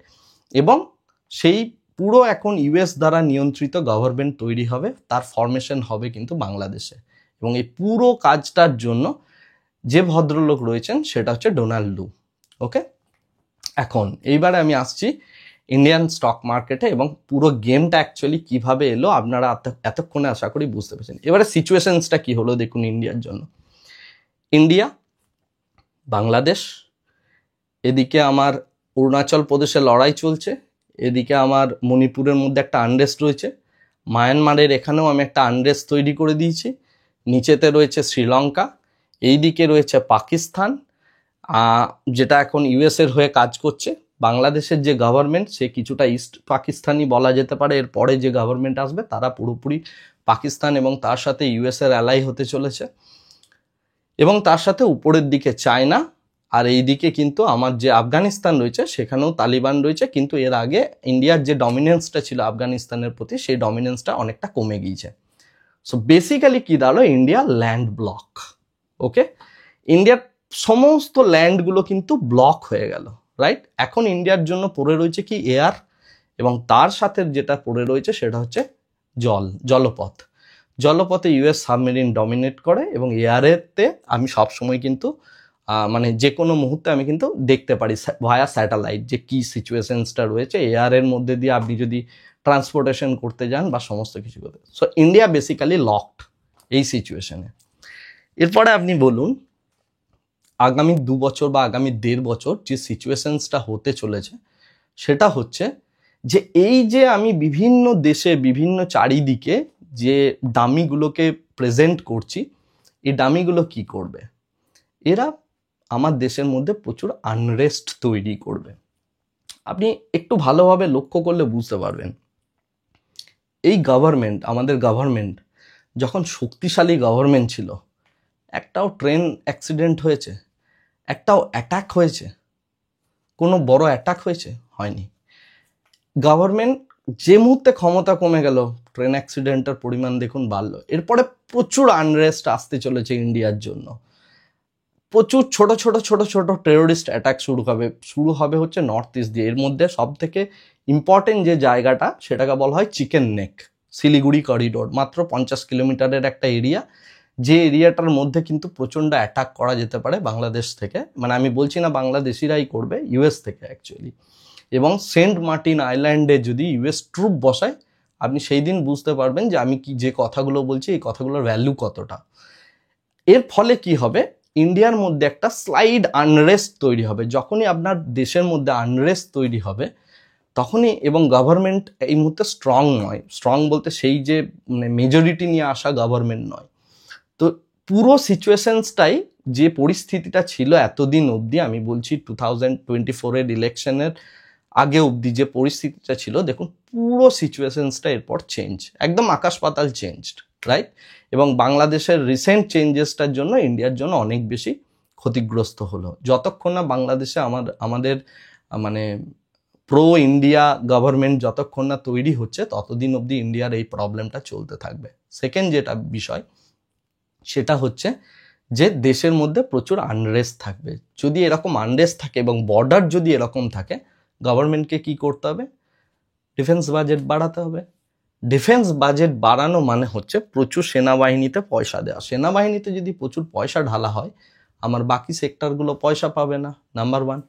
এবং সেই পুরো এখন ইউএস দ্বারা নিয়ন্ত্রিত গভর্নমেন্ট তৈরি হবে, তার ফরমেশন হবে কিন্তু বাংলাদেশে। এবং এই পুরো কাজটার জন্য যে ভদ্রলোক রয়েছেন সেটা হচ্ছে ডোনাল্ড লু। ওকে, এখন এইবারে আমি আসছি ইন্ডিয়ান স্টক মার্কেটে, এবং পুরো গেমটা অ্যাকচুয়ালি কিভাবে এলো আপনারা এতক্ষণে আশা করি বুঝতে পেরেছেন। এবারে সিচুয়েশনসটা কি হলো দেখুন ইন্ডিয়ার জন্য। ইন্ডিয়া, বাংলাদেশ, এদিকে আমার অরুণাচল প্রদেশে লড়াই চলছে, এদিকে আমার মণিপুরের মধ্যে একটা আনরেস্ট রয়েছে, মায়ানমারের এখানেও আমি একটা আনরেস্ট তৈরি করে দিয়েছি, নিচেতে রয়েছে শ্রীলঙ্কা, এইদিকে রয়েছে পাকিস্তান, যেটা এখন ইউএসের হয়ে কাজ করছে। বাংলাদেশের যে গভর্নমেন্ট সে কিছুটা ইস্ট পাকিস্তানি বলা যেতে পারে, এর পরে যে গভর্নমেন্ট আসবে তারা পুরোপুরি পাকিস্তান এবং তার সাথে ইউএসের অ্যালাই হতে চলেছে। এবং তার সাথে উপরের দিকে চায়না, আর এইদিকে কিন্তু আমার যে আফগানিস্তান রয়েছে সেখানেও তালিবান রয়েছে, কিন্তু এর আগে ইন্ডিয়ার যে ডমিনেন্সটা ছিল আফগানিস্তানের প্রতি সেই ডমিনেন্সটা অনেকটা কমে গিয়েছে। সো বেসিক্যালি কি দাঁড়ালো, ইন্ডিয়া ল্যান্ড ব্লক। ওকে, ইন্ডিয়ার সমস্ত ল্যান্ডগুলো কিন্তু ব্লক হয়ে গেল, রাইট? এখন ইন্ডিয়ার জন্য পড়ে রয়েছে কি, এয়ার, এবং তার সাথে যেটা পড়ে রয়েছে সেটা হচ্ছে জলপথ। জলপথে ইউএস সাবমেরিন ডমিনেট করে, এবং এয়ারেতে আমি সবসময় কিন্তু মানে যে কোনো মুহূর্তে আমি কিন্তু দেখতে পারি ভায়া স্যাটেলাইট যে কি সিচুয়েশনসটা রয়েছে এয়ারের মধ্যে দিয়ে আপনি যদি ট্রান্সপোর্টেশন করতে যান বা সমস্ত কিছু করতে। সো ইন্ডিয়া বেসিক্যালি লকড এই সিচুয়েশনে। এরপরে আপনি বলুন আগামী 2 বছর বা আগামী 1.5 বছর যে সিচুয়েশনসটা হতে চলেছে সেটা হচ্ছে যে এই যে আমি বিভিন্ন দেশে বিভিন্ন চারিদিকে যে ডামিগুলোকে প্রেজেন্ট করছি, এই ডামিগুলো কি করবে, এরা আমার দেশের মধ্যে প্রচুর আনরেস্ট তৈরি করবে। আপনি একটু ভালোভাবে লক্ষ্য করলে বুঝতে পারবেন, এই গভর্নমেন্ট, আমাদের গভর্নমেন্ট যখন শক্তিশালী গভর্নমেন্ট ছিল, একটাও ট্রেন অ্যাক্সিডেন্ট হয়েছে, একটাও অ্যাটাক হয়েছে, কোনো বড় অ্যাটাক হয়েছে? হয়নি। গভর্নমেন্ট যে মুহূর্তে ক্ষমতা কমে গেল, ট্রেন অ্যাক্সিডেন্টের পরিমাণ দেখুন বাড়লো। এরপরে প্রচুর আনরেস্ট আসতে চলেছে ইন্ডিয়ার জন্য, প্রচুর ছোট ছোট ছোট ছোট টেরোরিস্ট অ্যাটাক শুরু হবে হচ্ছে নর্থ ইস্ট দিয়ে। এর মধ্যে সব থেকে ইম্পর্টেন্ট যে জায়গাটা সেটাকে বলা হয় চিকেন নেক, শিলিগুড়ি করিডোর, মাত্র 50 কিলোমিটারের একটা এরিয়া, যে এরিয়াটার মধ্যে কিন্তু প্রচণ্ড অ্যাটাক করা যেতে পারে বাংলাদেশ থেকে। মানে আমি বলছি না বাংলাদেশিরাই করবে, ইউএস থেকে অ্যাকচুয়ালি। এবং সেন্ট মার্টিন আইল্যান্ডে যদি ইউএস ট্রুপ বসায়, আপনি সেই দিন বুঝতে পারবেন যে আমি কি যে কথাগুলো বলছি এই কথাগুলোর ভ্যালু কতটা। এর ফলে কি হবে, ইন্ডিয়ার মধ্যে একটা স্লাইড আনরেস্ট তৈরি হবে। যখনই আপনার দেশের মধ্যে আনরেস্ট তৈরি হবে তখনই, এবং গভর্নমেন্ট এই মুহূর্তে স্ট্রং নয়, স্ট্রং বলতে সেই যে মানে মেজরিটি নিয়ে আসা গভর্নমেন্ট নয়। তো পুরো সিচুয়েশনসটাই, যে পরিস্থিতিটা ছিল এতদিন অবধি, আমি বলছি 2024-এর ইলেকশনের আগে অবধি যে পরিস্থিতিটা ছিল, দেখুন পুরো সিচুয়েশনসটা এরপর চেঞ্জ, একদম আকাশ পাতাল চেঞ্জড, রাইট? এবং বাংলাদেশের রিসেন্ট চেঞ্জেসটার জন্য ইন্ডিয়ার জন্য অনেক বেশি ক্ষতিগ্রস্ত হলো। যতক্ষণ না বাংলাদেশে আমাদের মানে প্রো ইন্ডিয়া গভর্নমেন্ট যতক্ষণ না তৈরি হচ্ছে, ততদিন অবধি ইন্ডিয়ার এই প্রবলেমটা চলতে থাকবে। সেকেন্ড যেটা বিষয় সেটা হচ্ছে যে দেশের মধ্যে প্রচুর আনরেস্ট থাকবে। যদি এরকম আনরেস্ট থাকে এবং বর্ডার যদি এরকম থাকে, গভর্নমেন্টকে কি করতে হবে, ডিফেন্স বাজেট বাড়াতে হবে। ডিফেন্স বাজেট বাড়ানো মানে হচ্ছে প্রচুর সেনাবাহিনীতে পয়সা দেওয়া। সেনাবাহিনীতে যদি প্রচুর পয়সা ঢালা হয়, আমার বাকি সেক্টরগুলো পয়সা পাবে না, নাম্বার 1।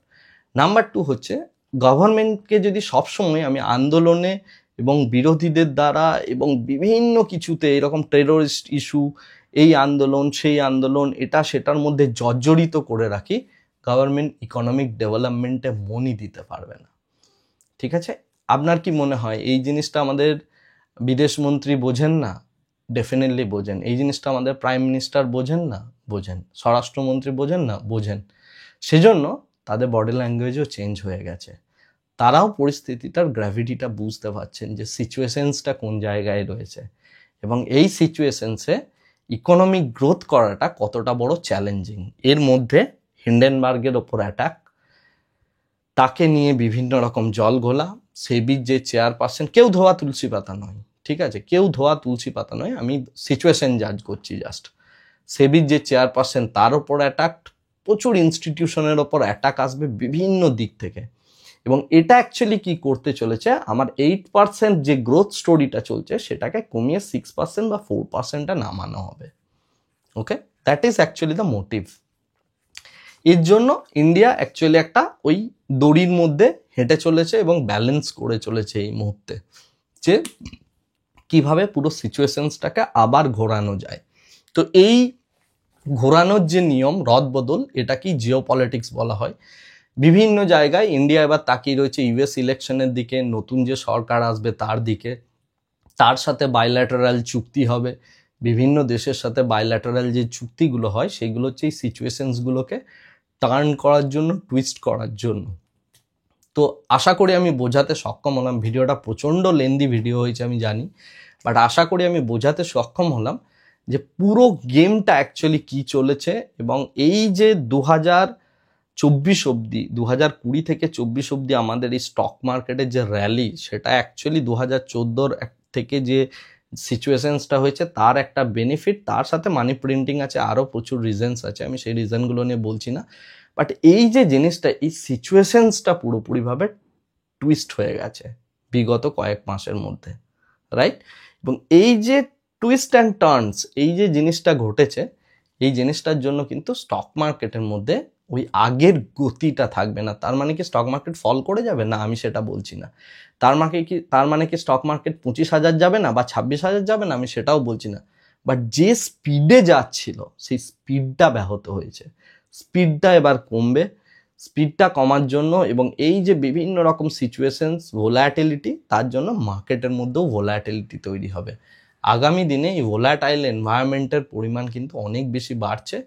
নাম্বার 2 হচ্ছে গভর্নমেন্টকে যদি সবসময় আমি আন্দোলনে এবং বিরোধীদের দ্বারা এবং বিভিন্ন কিছুতে এরকম টেরোরিস্ট ইস্যু, এই আন্দোলন সেই আন্দোলন, এটা সেটার মধ্যে জর্জরিত করে রাখি, গভর্নমেন্ট ইকোনমিক ডেভেলপমেন্টে মনই দিতে পারবে না। ঠিক আছে, আপনার কি মনে হয় এই জিনিসটা আমাদের বিদেশমন্ত্রী বোঝেন না? ডেফিনেটলি বোঝেন। এই জিনিসটা আমাদের প্রাইম মিনিস্টার বোঝেন না? বোঝেন। স্বরাষ্ট্রমন্ত্রী বোঝেন না? বোঝেন। সেজন্য তাদের বডি ল্যাঙ্গুয়েজও চেঞ্জ হয়ে গেছে। তারাও পরিস্থিতিটার গ্র্যাভিটিটা বুঝতে পারছেন যে সিচুয়েশনসটা কোন জায়গায় রয়েছে, এবং এই সিচুয়েশনসে ইকোনমিক গ্রোথ করাটা কতটা বড় চ্যালেঞ্জিং। এর মধ্যে হিন্ডেনবার্গের ওপর অ্যাটাক, তাকে নিয়ে বিভিন্ন রকম জল ঘোলা, সেবির যে চেয়ারপারসন, কেউ ধোয়া তুলসী পাতা নয়, ঠিক আছে, কেউ ধোয়া তুলসী পাতা নয়, আমি সিচুয়েশন জাজ করছি জাস্ট। সেবির যে চেয়ারপারসন তার ওপর অ্যাটাক, প্রচুর ইনস্টিটিউশনের ওপর অ্যাটাক আসবে বিভিন্ন দিক থেকে। এবং এটা অ্যাকচুয়ালি কি করতে চলেছে, আমার 8% যে গ্রোথ স্টোরিটা চলছে সেটাকে কমিয়ে 6% বা 4%-এ নামানো হবে। Okay, that is actually the motive. এর জন্য ইন্ডিয়া অ্যাকচুয়ালি একটা ওই দড়ির মধ্যে হেঁটে চলেছে এবং ব্যালেন্স করে চলেছে এই মুহূর্তে, যে কিভাবে পুরো সিচুয়েশনসটাকে আবার ঘোরানো যায়। তো এই ঘোরানোর যে নিয়ম, রদবদল, এটা কি জিওপলিটিক্স বলা হয়। বিভিন্ন জায়গায় ইন্ডিয়া এবার তাকিয়ে রয়েছে ইউএস ইলেকশনের দিকে, নতুন যে সরকার আসবে তার দিকে, তার সাথে বাইল্যাটারাল চুক্তি হবে, বিভিন্ন দেশের সাথে বাইল্যাটারাল যে চুক্তিগুলো হয় সেগুলো হচ্ছে এই সিচুয়েশনসগুলোকে টার্ন করার জন্য, টুইস্ট করার জন্য। তো আশা করি আমি বোঝাতে সক্ষম হলাম। ভিডিওটা প্রচণ্ড লেন্দি ভিডিও হয়েছে আমি জানি, বাট আশা করি আমি বোঝাতে সক্ষম হলাম যে পুরো গেমটা অ্যাকচুয়ালি কি চলেছে। এবং এই যে 24 অবধি 2020 থেকে 24 অবধি আমাদের এই স্টক মার্কেটের যে র্যালি, সেটা অ্যাকচুয়ালি 2014 থেকে যে সিচুয়েশনসটা হয়েছে তার একটা বেনিফিট, তার সাথে মানি প্রিন্টিং আছে, আরও প্রচুর রিজনস আছে, আমি সেই রিজনগুলো নিয়ে বলছি না। বাট এই যে জিনিসটা, এই সিচুয়েশনসটা পুরোপুরিভাবে টুইস্ট হয়ে গেছে বিগত কয়েক মাসের মধ্যে, রাইট? এবং এই যে টুইস্ট অ্যান্ড টার্নস, এই যে জিনিসটা ঘটেছে, এই জিনিসটার জন্য কিন্তু স্টক মার্কেটের মধ্যে ওই আগের গতিটা থাকবে না। তার মানে কি স্টক মার্কেট ফল করে যাবে? না, আমি সেটা বলছি না। তার মানে কি স্টক মার্কেট 25,000 যাবে না বা 26,000 যাবে না? আমি সেটাও বলছি না। বাট যে স্পিডে যাচ্ছিল সেই স্পিডটা ব্যাহত হয়েছে, স্পিডটা এবার কমবে। স্পিডটা কমার জন্য এবং এই যে বিভিন্ন রকম সিচুয়েশনস, ভোলাটিলিটি, তার জন্য মার্কেটের মধ্যেও ভোলাটিলিটি তৈরি হবে। আগামী দিনে এই ভোলাটাইল এনভায়রনমেন্টের পরিমাণ কিন্তু অনেক বেশি বাড়ছে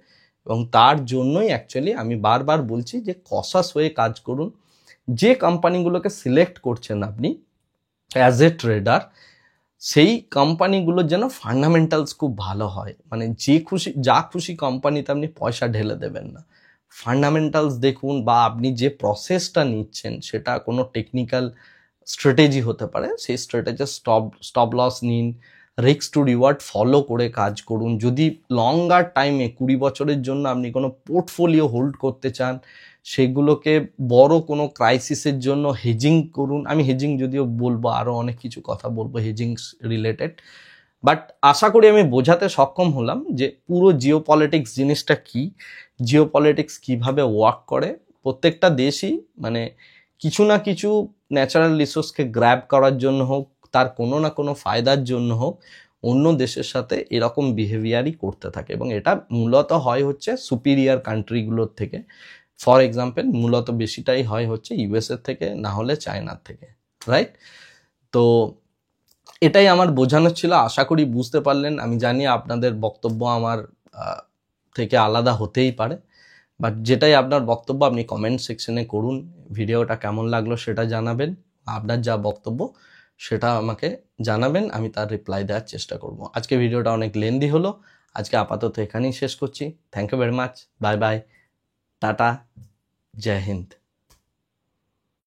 এবং তার জন্যই অ্যাকচুয়ালি আমি বারবার বলছি যে কসাস হয়ে কাজ করুন। যে কোম্পানিগুলোকে সিলেক্ট করছেন আপনি অ্যাজ এ ট্রেডার, সেই কোম্পানিগুলোর যেন ফান্ডামেন্টালস খুব ভালো হয়। মানে যা খুশি কোম্পানিতে আপনি পয়সা ঢেলে দেবেন না, ফান্ডামেন্টালস দেখুন, বা আপনি যে প্রসেসটা নিচ্ছেন সেটা কোনো টেকনিক্যাল স্ট্র্যাটেজি হতে পারে, সেই স্ট্র্যাটেজি স্টপ লস নিন, রিস্ক টু রিওয়ার্ড ফলো করে কাজ করুন। যদি লঙ্গার টাইমে 20 বছরের জন্য আপনি কোনো পোর্টফোলিও হোল্ড করতে চান, সেগুলোকে বড় কোনো ক্রাইসিসের জন্য হেজিং করুন। আমি হেজিং যদিও বলবো, আরও অনেক কিছু কথা বলবো হেজিং রিলেটেড, বাট আশা করি আমি বোঝাতে সক্ষম হলাম যে পুরো জিওপলিটিক্স জিনিসটা কি, জিওপলিটিক্স কিভাবে ওয়ার্ক করে। প্রত্যেকটা দেশই মানে কিছু না কিছু ন্যাচারাল রিসোর্সকে গ্র্যাব করার জন্য হোক, তার কোনো না কোনো ফায়দার জন্য হোক, অন্য দেশের সাথে এরকম বিহেভিয়ারই করতে থাকে এবং এটা মূলত হয় হচ্ছে সুপিরিয়ার কান্ট্রিগুলোর থেকে। ফর এক্সাম্পল, মূলত বেশিটাই হয় হচ্ছে ইউএসএর থেকে, না হলে চায়নার থেকে, রাইট? তো এটাই আমার বোঝানোর ছিল, আশা করি বুঝতে পারলেন। আমি জানি আপনাদের বক্তব্য আমার থেকে আলাদা হতেই পারে, বাট যেটাই আপনার বক্তব্য আপনি কমেন্ট সেকশনে করুন। ভিডিওটা কেমন লাগলো সেটা জানাবেন, আপনার যা বক্তব্য সেটা আমাকে জানাবেন, আমি তার রিপ্লাই দেওয়ার চেষ্টা করব। আজকে ভিডিওটা অনেক লেন্দি হলো, আজকে আপাতত এখানেই শেষ করছি। Thank you very much, bye bye, tata, Jai Hind.